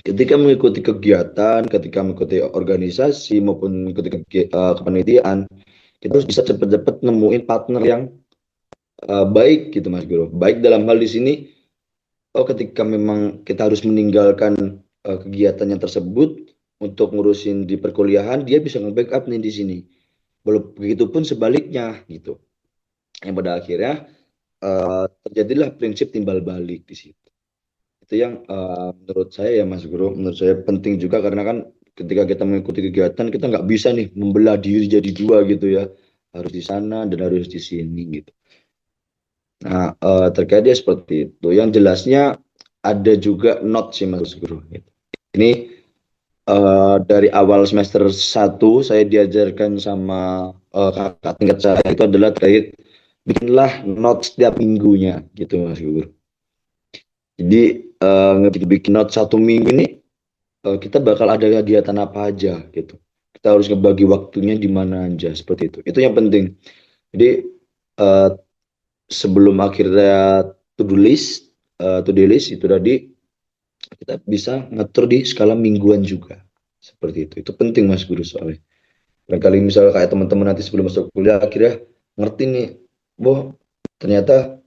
ketika mengikuti kegiatan, ketika mengikuti organisasi maupun mengikuti kepanitiaan, kita harus bisa cepat-cepat nemuin partner yang baik gitu Mas Guru. Baik dalam hal di sini, ketika memang kita harus meninggalkan kegiatannya tersebut untuk ngurusin di perkuliahan, dia bisa nge-backup nih di sini. Belum begitupun sebaliknya gitu. Yang pada akhirnya terjadilah prinsip timbal balik di situ. Itu yang menurut saya ya Mas Guru, menurut saya penting juga karena kan ketika kita mengikuti kegiatan kita nggak bisa nih membelah diri jadi dua gitu ya, harus di sana dan harus di sini gitu. Nah terkait dia seperti itu, yang jelasnya ada juga not sih Mas Guru. Gitu. Ini dari awal semester 1 saya diajarkan sama kakak tingkat saya itu adalah terkait bikinlah not setiap minggunya gitu Mas Guru. Jadi bikin note 1 minggu ini kita bakal ada kegiatan apa aja gitu. Kita harus ngebagi waktunya di mana aja seperti itu. Itu yang penting. Jadi eh, sebelum akhirnya to do list itu tadi kita bisa ngatur di skala mingguan juga seperti itu. Itu penting Mas Guru soalnya. Dan kali misalnya kayak teman-teman nanti sebelum masuk kuliah akhirnya ngerti nih, boh ternyata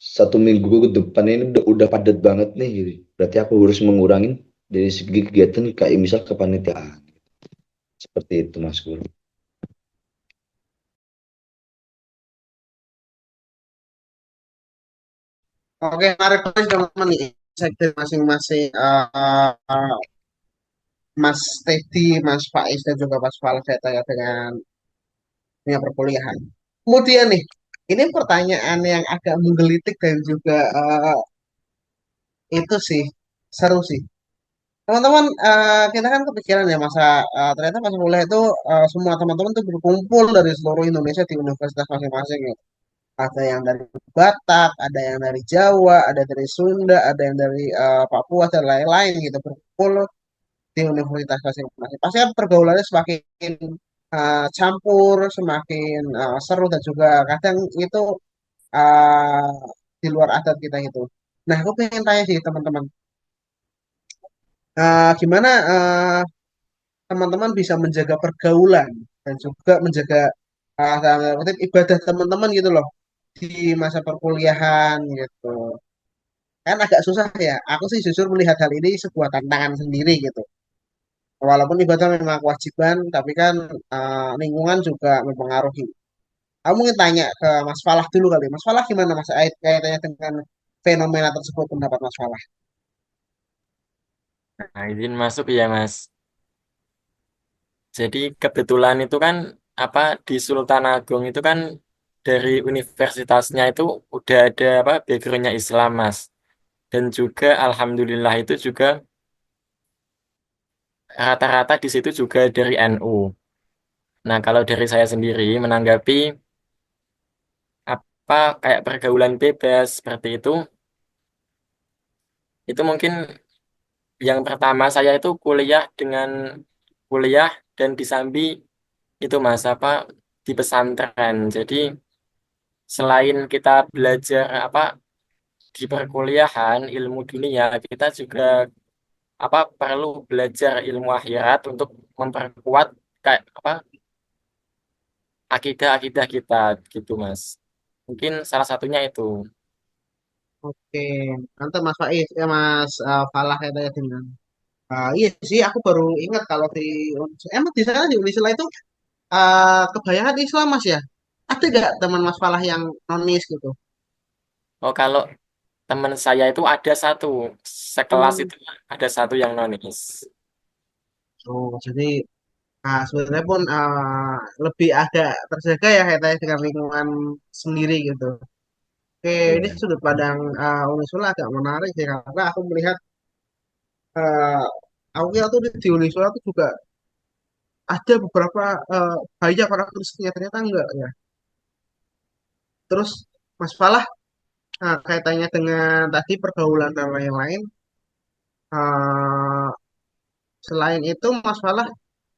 1 minggu ke depan ini udah padat banget nih gitu. Berarti aku harus mengurangin dari segi kegiatan kayak misal kepanitiaan. Seperti itu Mas Guru. Oke, menarik banget teman-teman nih. Segmen masing-masing Mas Teddy, Mas Faiz, dan juga Mas Fal saya tanya dengan dunia perkuliahan. Kemudian nih, ini pertanyaan yang agak menggelitik dan juga itu sih seru sih. Teman-teman, kita kan kepikiran ya masa ternyata pas kuliah itu semua teman-teman tuh berkumpul dari seluruh Indonesia di universitas masing-masing ya. Ada yang dari Batak, ada yang dari Jawa, ada dari Sunda, ada yang dari Papua dan lain-lain gitu berkumpul di universitas masing-masing. Pasti kan pergaulannya semakin campur, semakin seru dan juga kadang itu uh, di luar adat kita gitu. Nah, aku pengen tanya sih teman-teman, gimana teman-teman bisa menjaga pergaulan dan juga menjaga tanda kutip ibadah teman-teman gitu loh di masa perkuliahan gitu. Kan agak susah ya. Aku sih jujur melihat hal ini sebuah tantangan sendiri gitu. Walaupun ibadah memang kewajiban, tapi kan lingkungan juga mempengaruhi. Aku mungkin tanya ke Mas Falah dulu kali. Mas Falah gimana Mas kaitannya dengan fenomena tersebut pendapat Mas Falah? Nah, izin masuk ya Mas. Jadi kebetulan itu kan apa di Sultan Agung itu kan dari universitasnya itu udah ada apa backgroundnya Islam Mas. Dan juga alhamdulillah itu juga rata-rata di situ juga dari NU. Nah, kalau dari saya sendiri menanggapi apa kayak pergaulan bebas seperti itu mungkin yang pertama saya itu kuliah dan disambi itu Mas apa di pesantren. Jadi selain kita belajar apa di perkuliahan ilmu dunia, kita juga apa perlu belajar ilmu akhirat untuk memperkuat kayak apa akidah-akidah kita gitu Mas. Mungkin salah satunya itu. Oke, mantap Mas Faiz, ya Mas Falah kaitannya dengan. Iya sih, aku baru ingat kalau di emang di sana di Unisula itu kebanyakan Islam Mas ya. Ada gak teman Mas Falah yang nonis gitu? Oh, kalau teman saya itu ada satu sekelas Hmm. itu ada satu yang nonis. Oh, jadi sebenarnya pun lebih agak terjaga ya kaitannya dengan lingkungan sendiri gitu. Oke, ini Iya. sudut pandang Unisula agak menarik sih karena aku melihat uh, aku kira tuh di Unisula tuh juga ada beberapa banyak orang Kristennya ternyata enggak ya. Terus Mas Falah kaitannya dengan tadi pergaulan dan lain-lain. eh, Selain itu Mas Falah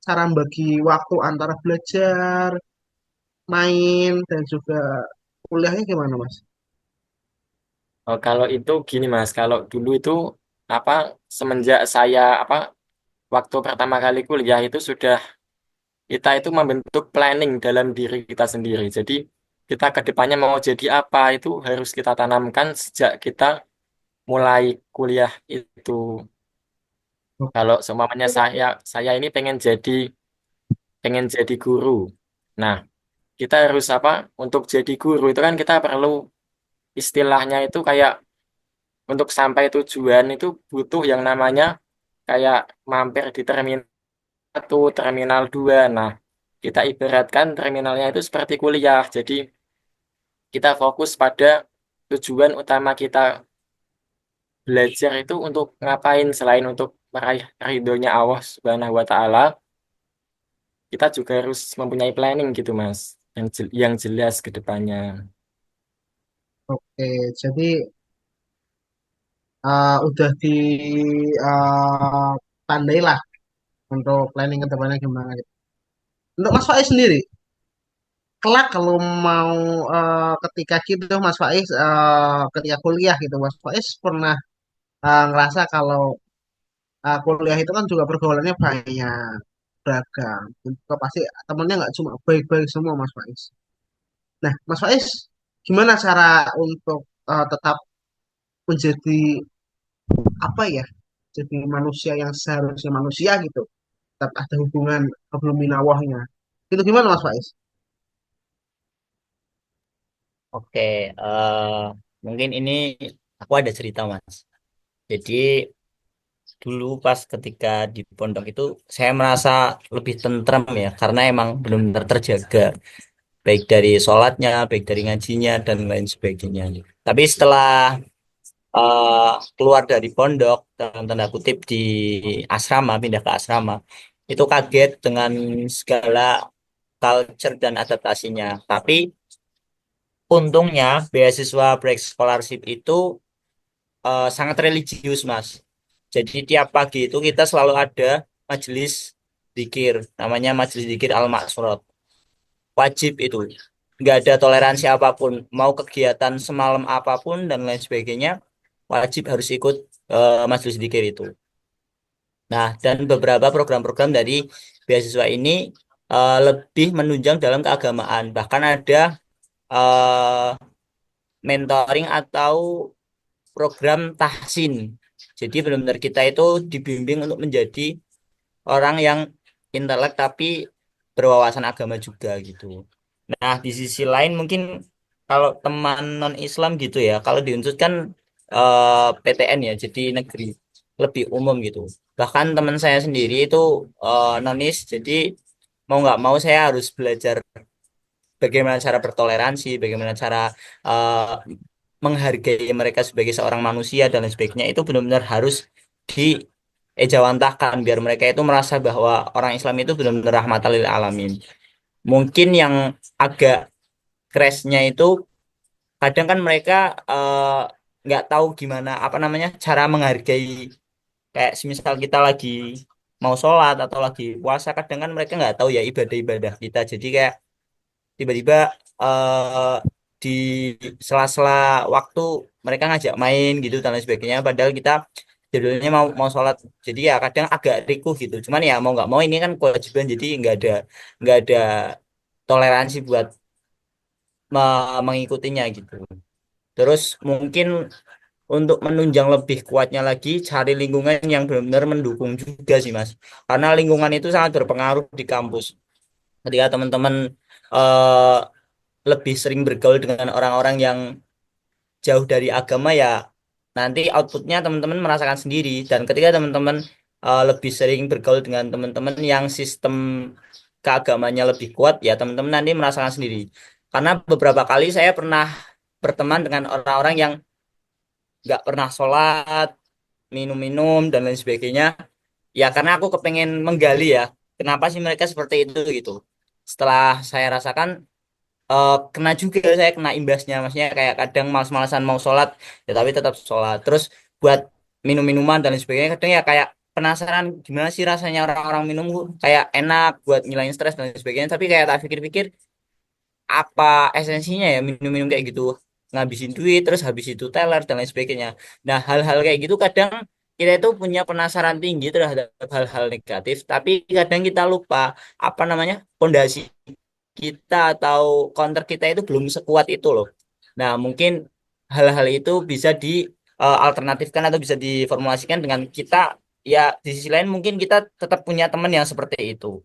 cara bagi waktu antara belajar, main dan juga kuliahnya gimana Mas? Oh, kalau itu gini Mas, kalau dulu itu apa semenjak saya apa waktu pertama kali kuliah itu sudah kita itu membentuk planning dalam diri kita sendiri. Jadi kita ke depannya mau jadi apa itu harus kita tanamkan sejak kita mulai kuliah itu. Kalau seumpamanya saya ini pengen jadi guru. Nah, kita harus apa? Untuk jadi guru itu kan kita perlu istilahnya itu kayak untuk sampai tujuan itu butuh yang namanya kayak mampir di terminal 1, terminal 2. Nah, kita ibaratkan terminalnya itu seperti kuliah. Jadi kita fokus pada tujuan utama kita belajar itu untuk ngapain selain untuk meraih ridhonya Allah Subhanahu wa taala, kita juga harus mempunyai planning gitu, Mas, yang jelas ke depannya. Oke, jadi udah di tandai lah untuk planning ke depannya gimana gitu. Untuk Mas Faiz sendiri, kelak kalau mau ketika gitu Mas Faiz ketika kuliah gitu, Mas Faiz pernah ngerasa kalau kuliah itu kan juga pergaulannya banyak, beragam. Dan juga pasti temennya nggak cuma baik-baik semua Mas Faiz. Nah, Mas Faiz, gimana cara untuk tetap menjadi apa ya? Jadi manusia yang seharusnya manusia gitu. Tetap ada hubungan belum minawahnya. Itu gimana Mas Faiz? Oke, mungkin ini aku ada cerita Mas. Jadi dulu pas ketika di pondok itu saya merasa lebih tentrem ya, karena emang belum terjaga, baik dari sholatnya, baik dari ngajinya dan lain sebagainya. Tapi setelah keluar dari pondok dalam tanda kutip di asrama, pindah ke asrama, itu kaget dengan segala culture dan adaptasinya. Tapi untungnya beasiswa break scholarship itu sangat religius, Mas. Jadi tiap pagi itu kita selalu ada majelis zikir, namanya majelis zikir Al-Maksurat. Wajib itu. Nggak ada toleransi apapun. Mau kegiatan semalam apapun dan lain sebagainya, wajib harus ikut majelis zikir itu. Nah, dan beberapa program-program dari beasiswa ini lebih menunjang dalam keagamaan. Bahkan ada eh, mentoring atau program tahsin. Jadi benar-benar kita itu dibimbing untuk menjadi orang yang intelek tapi berwawasan agama juga gitu. Nah, di sisi lain mungkin kalau teman non-Islam gitu ya, kalau di Unsud kan PTN ya, jadi negeri lebih umum gitu. Bahkan teman saya sendiri itu nonis, jadi mau nggak mau saya harus belajar bagaimana cara bertoleransi, bagaimana cara eh, menghargai mereka sebagai seorang manusia dan lain sebagainya itu benar-benar harus diejawantahkan biar mereka itu merasa bahwa orang Islam itu benar-benar rahmatan lil alamin. Mungkin yang agak crashnya itu kadang kan mereka nggak tahu gimana apa namanya cara menghargai kayak semisal kita lagi mau sholat atau lagi puasa kadang kan mereka nggak tahu ya ibadah-ibadah kita jadi kayak tiba-tiba eh, di sela-sela waktu mereka ngajak main gitu dan lain sebagainya padahal kita jadwalnya mau mau sholat jadi ya kadang agak rikuh gitu cuman ya mau nggak mau ini kan kewajiban jadi nggak ada toleransi buat mengikutinya gitu terus mungkin untuk menunjang lebih kuatnya lagi cari lingkungan yang benar-benar mendukung juga sih Mas karena lingkungan itu sangat berpengaruh di kampus ketika teman-teman eh, lebih sering bergaul dengan orang-orang yang jauh dari agama ya nanti outputnya teman-teman merasakan sendiri dan ketika teman-teman lebih sering bergaul dengan teman-teman yang sistem keagamanya lebih kuat ya teman-teman nanti merasakan sendiri karena beberapa kali saya pernah berteman dengan orang-orang yang nggak pernah sholat minum-minum dan lain sebagainya ya karena aku kepengen menggali ya kenapa sih mereka seperti itu gitu setelah saya rasakan kena juga saya kena imbasnya maksudnya kayak kadang malas-malasan mau sholat ya tapi tetap sholat terus buat minum-minuman dan lain sebagainya kadang ya kayak penasaran gimana sih rasanya orang-orang minum kayak enak buat ngilangin stres dan lain sebagainya tapi kayak tak pikir-pikir apa esensinya ya minum-minum kayak gitu ngabisin duit terus habis itu teler dan lain sebagainya nah hal-hal kayak gitu kadang kita itu punya penasaran tinggi terhadap hal-hal negatif tapi kadang kita lupa apa namanya pondasi kita atau counter kita itu belum sekuat itu loh. Nah, mungkin hal-hal itu bisa di alternatifkan atau bisa diformulasikan dengan kita ya di sisi lain mungkin kita tetap punya teman yang seperti itu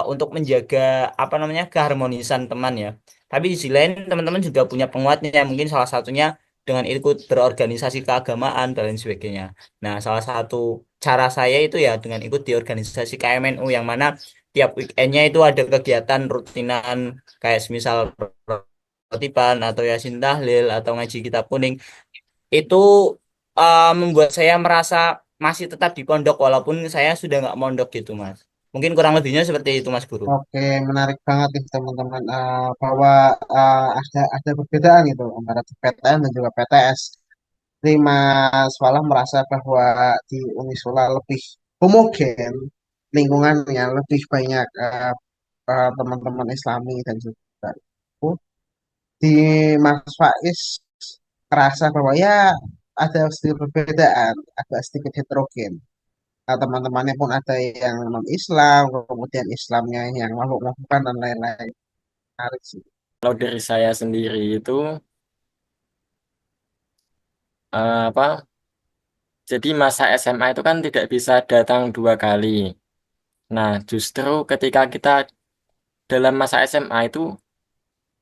untuk menjaga apa namanya keharmonisan teman ya. Tapi di sisi lain teman-teman juga punya penguatnya mungkin salah satunya dengan ikut berorganisasi keagamaan dan lain sebagainya. Nah, salah satu cara saya itu ya dengan ikut di organisasi KMNU yang mana tiap weekendnya itu ada kegiatan rutinan kayak semisal rotiban atau yasin tahlil atau ngaji kitab kuning itu membuat saya merasa masih tetap di pondok walaupun saya sudah nggak mondok gitu Mas. Mungkin kurang lebihnya seperti itu Mas Guru. Oke, menarik banget nih teman-teman bahwa ada perbedaan gitu antara PTN dan juga PTS. Jadi Mas Falah merasa bahwa di Unisula lebih homogen lingkungannya, lebih banyak teman-teman Islami dan juga itu. Di Mas Faiz kerasa bahwa ya ada sedikit perbedaan, agak sedikit heterogen. Teman-temannya pun ada yang non-Islam, kemudian Islamnya yang mabuk-mabukan dan lain-lain. Menarik sih. Kalau dari saya sendiri itu apa? Jadi masa SMA itu kan tidak bisa datang dua kali. Nah, justru ketika kita dalam masa SMA itu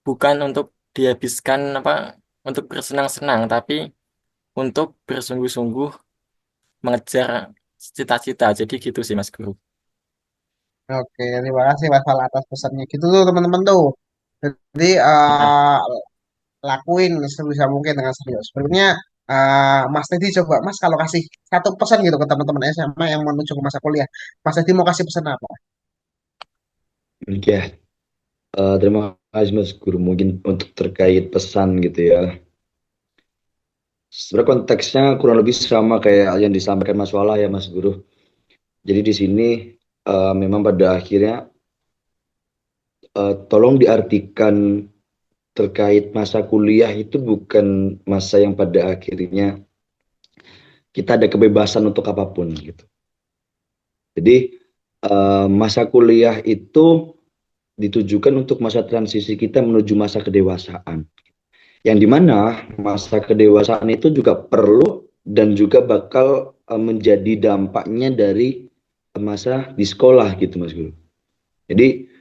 bukan untuk dihabiskan apa untuk bersenang-senang, tapi untuk bersungguh-sungguh mengejar cita-cita. Jadi gitu sih Mas Guru. Oke, terima kasih Mas Fal atas pesannya. Gitu tuh teman-teman tuh. Jadi Ya. lakuin sebisa mungkin dengan serius. Berikutnya Mas Teddy coba Mas kalau kasih satu pesan gitu ke teman-teman SMA yang menuju ke masa kuliah. Mas Teddy mau kasih pesan apa? Oke, terima kasih Mas Guru. Mungkin untuk terkait pesan gitu ya. Sebenarnya konteksnya kurang lebih sama kayak yang disampaikan Mas Wala ya Mas Guru. Jadi di sini memang pada akhirnya tolong diartikan terkait masa kuliah itu bukan masa yang pada akhirnya kita ada kebebasan untuk apapun gitu. Jadi masa kuliah itu ditujukan untuk masa transisi kita menuju masa kedewasaan. Yang dimana masa kedewasaan itu juga perlu dan juga bakal menjadi dampaknya dari masa di sekolah gitu Mas Guru. Jadi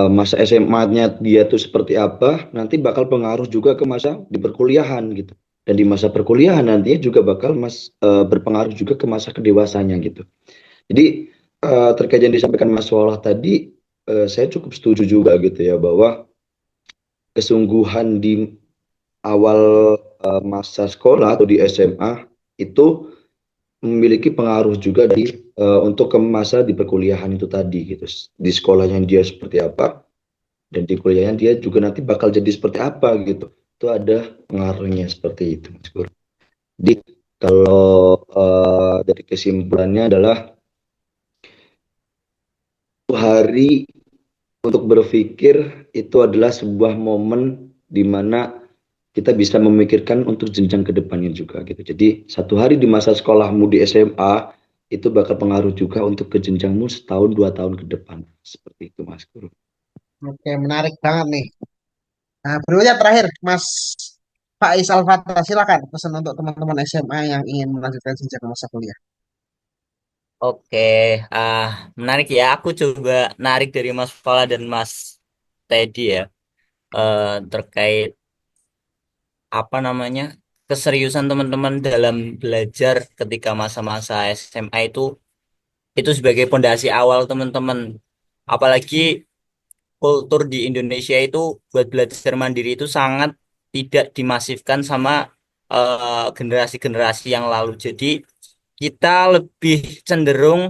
masa SMA-nya dia tuh seperti apa, nanti bakal pengaruh juga ke masa di perkuliahan gitu. Dan di masa perkuliahan nantinya juga bakal berpengaruh juga ke masa kedewasanya gitu. Jadi terkait yang disampaikan Mas Walah tadi, saya cukup setuju juga gitu ya bahwa kesungguhan di awal masa sekolah atau di SMA itu memiliki pengaruh juga untuk ke masa di perkuliahan itu tadi gitu. Di sekolahnya dia seperti apa dan di kuliahnya dia juga nanti bakal jadi seperti apa gitu. Itu ada pengaruhnya seperti itu Mas Guru. Jadi kalau dari kesimpulannya adalah hari untuk berpikir itu adalah sebuah momen di mana kita bisa memikirkan untuk jenjang ke depannya juga gitu. Jadi satu hari di masa sekolahmu di SMA itu bakal pengaruh juga untuk ke jenjangmu setahun 2 tahun ke depan. Seperti itu Mas Guru. Oke, menarik banget nih. Nah, berikutnya terakhir, Mas Faiz Alfatah, silakan pesan untuk teman-teman SMA yang ingin melanjutkan jenjang masa kuliah. Oke, ah menarik ya. Aku coba narik dari Mas Fala dan Mas Teddy ya, terkait apa namanya keseriusan teman-teman dalam belajar ketika masa-masa SMA itu sebagai pondasi awal teman-teman. Apalagi kultur di Indonesia itu buat belajar mandiri itu sangat tidak dimasifkan sama generasi-generasi yang lalu. Jadi kita lebih cenderung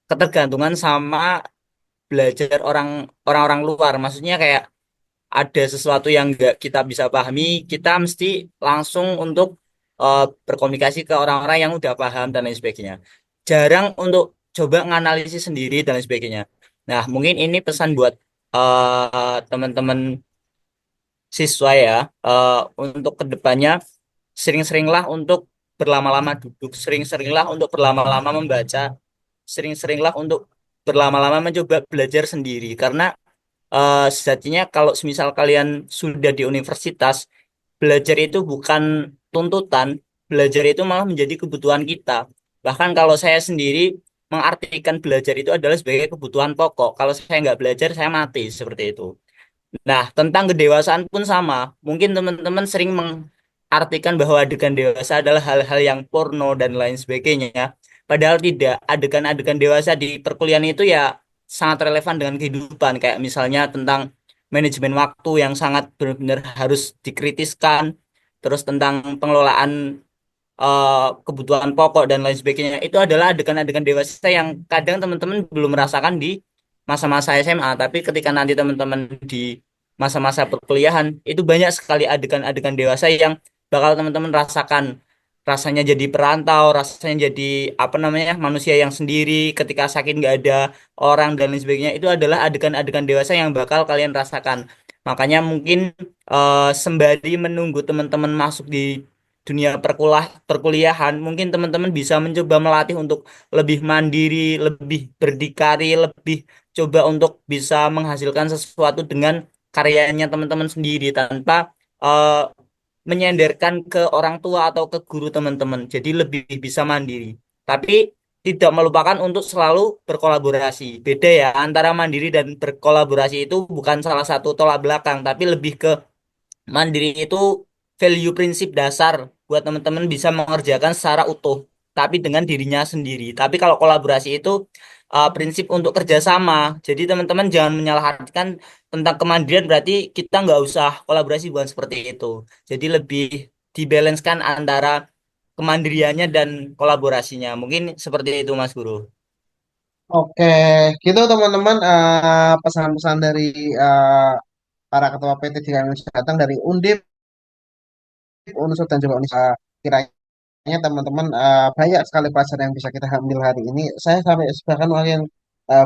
ketergantungan sama belajar orang-orang luar. Maksudnya kayak ada sesuatu yang nggak kita bisa pahami, kita mesti langsung untuk berkomunikasi ke orang-orang yang udah paham dan lain sebagainya. Jarang untuk coba nganalisis sendiri dan lain sebagainya. Nah, mungkin ini pesan buat teman-teman siswa ya, untuk kedepannya sering-seringlah untuk berlama-lama duduk, sering-seringlah untuk berlama-lama membaca, sering-seringlah untuk berlama-lama mencoba belajar sendiri. Karena sejatinya kalau semisal kalian sudah di universitas, belajar itu bukan tuntutan, belajar itu malah menjadi kebutuhan kita. Bahkan kalau saya sendiri mengartikan belajar itu adalah sebagai kebutuhan pokok. Kalau saya nggak belajar, saya mati seperti itu. Nah, tentang kedewasaan pun sama. Mungkin teman-teman sering mengartikan bahwa adegan dewasa adalah hal-hal yang porno dan lain sebagainya. Padahal tidak. Adegan-adegan dewasa di perkuliahan itu ya sangat relevan dengan kehidupan. Kayak misalnya tentang manajemen waktu yang sangat benar-benar harus dikritiskan. Terus tentang pengelolaan kebutuhan pokok dan lain sebagainya. Itu adalah adegan-adegan dewasa yang kadang teman-teman belum merasakan di masa-masa SMA. Tapi ketika nanti teman-teman di masa-masa perkuliahan, itu banyak sekali adegan-adegan dewasa yang bakal teman-teman rasakan. Rasanya jadi perantau, rasanya jadi apa namanya manusia yang sendiri ketika sakit nggak ada orang dan lain sebagainya. Itu adalah adegan-adegan dewasa yang bakal kalian rasakan. Makanya mungkin sembari menunggu teman-teman masuk di dunia perkuliahan, mungkin teman-teman bisa mencoba melatih untuk lebih mandiri, lebih berdikari, lebih coba untuk bisa menghasilkan sesuatu dengan karyanya teman-teman sendiri tanpa eh, menyandarkan ke orang tua atau ke guru teman-teman. Jadi lebih bisa mandiri. Tapi tidak melupakan untuk selalu berkolaborasi. Beda ya, antara mandiri dan berkolaborasi itu bukan salah satu tolak belakang, tapi lebih ke mandiri itu value prinsip dasar buat teman-teman bisa mengerjakan secara utuh, tapi dengan dirinya sendiri. Tapi kalau kolaborasi itu prinsip untuk kerjasama. Jadi teman-teman jangan menyalahartikan tentang kemandirian berarti kita nggak usah kolaborasi, bukan seperti itu. Jadi lebih dibalancekan antara kemandiriannya dan kolaborasinya. Mungkin seperti itu Mas Guru. Oke, gitu teman-teman, pesan-pesan dari eh, para ketua PT di Indonesia datang dari Undip, Unsur dan juga Unisba. Kiranya teman-teman banyak sekali pelajaran yang bisa kita ambil hari ini. Saya sampai bahkan yang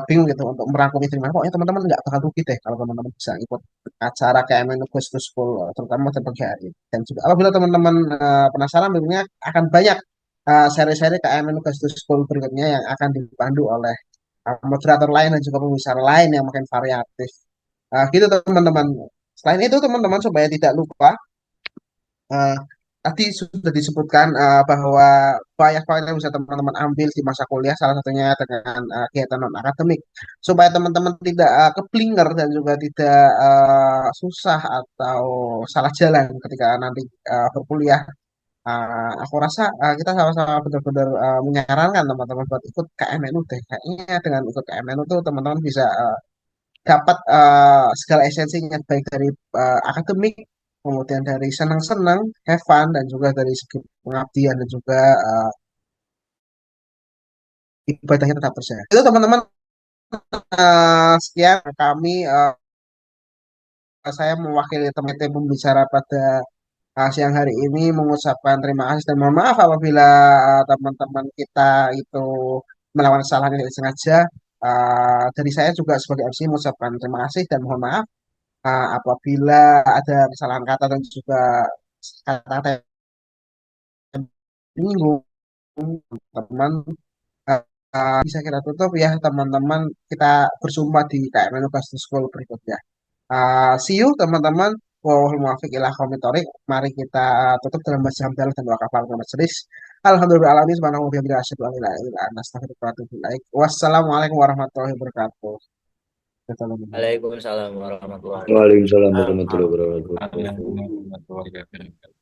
bingung gitu untuk merangkum itu gimana. Pokoknya teman-teman nggak bakal rugi deh kalau teman-teman bisa ikut acara KMN Goes to School, terutama untuk pagi hari. Dan juga apabila teman-teman penasaran, berikutnya akan banyak seri-seri KMN Goes to School berikutnya yang akan dipandu oleh moderator lain dan juga pembicara lain yang makin variatif. Gitu teman-teman. Selain itu teman-teman, supaya tidak lupa, eh, tadi sudah disebutkan bahwa banyak poin yang bisa teman-teman ambil di masa kuliah, salah satunya dengan kegiatan non akademik, supaya teman-teman tidak keblinger dan juga tidak susah atau salah jalan ketika nanti berkuliah. Aku rasa kita sama-sama benar-benar menyarankan teman-teman buat ikut KMNU deh. Kayaknya dengan ikut KMNU tuh teman-teman bisa dapat segala esensinya, baik dari akademik, kemudian dari senang-senang, have fun, dan juga dari segi pengabdian dan juga ibadahnya tetap terjaga. Itu teman-teman, sekian kami, saya mewakili teman-teman pembicara pada siang hari ini mengucapkan terima kasih dan mohon maaf apabila teman-teman kita itu melakukan kesalahan yang tidak sengaja. Dari saya juga sebagai MC mengucapkan terima kasih dan mohon maaf apabila ada kesalahan kata dan juga kata-kata yang menyinggung teman. Bisa kita tutup ya teman-teman, kita berjumpa di KMN Business School berikutnya. See you teman-teman. Wallahul muwaffiq ila aqwamit thoriq. Mari kita tutup dalam baca hamdalah dan doa kafaratul majelis. Alhamdulillah alamin subhanahu wa bihamdihi asyhadu an la ilaha illa anta astaghfiruka wa atubu ilaik. Wassalamualaikum warahmatullahi wabarakatuh. Waalaikumsalam warahmatullahi wabarakatuh. Waalaikumsalam warahmatullahi Waalaikumsalam wabarakatuh. warahmatullahi wabarakatuh.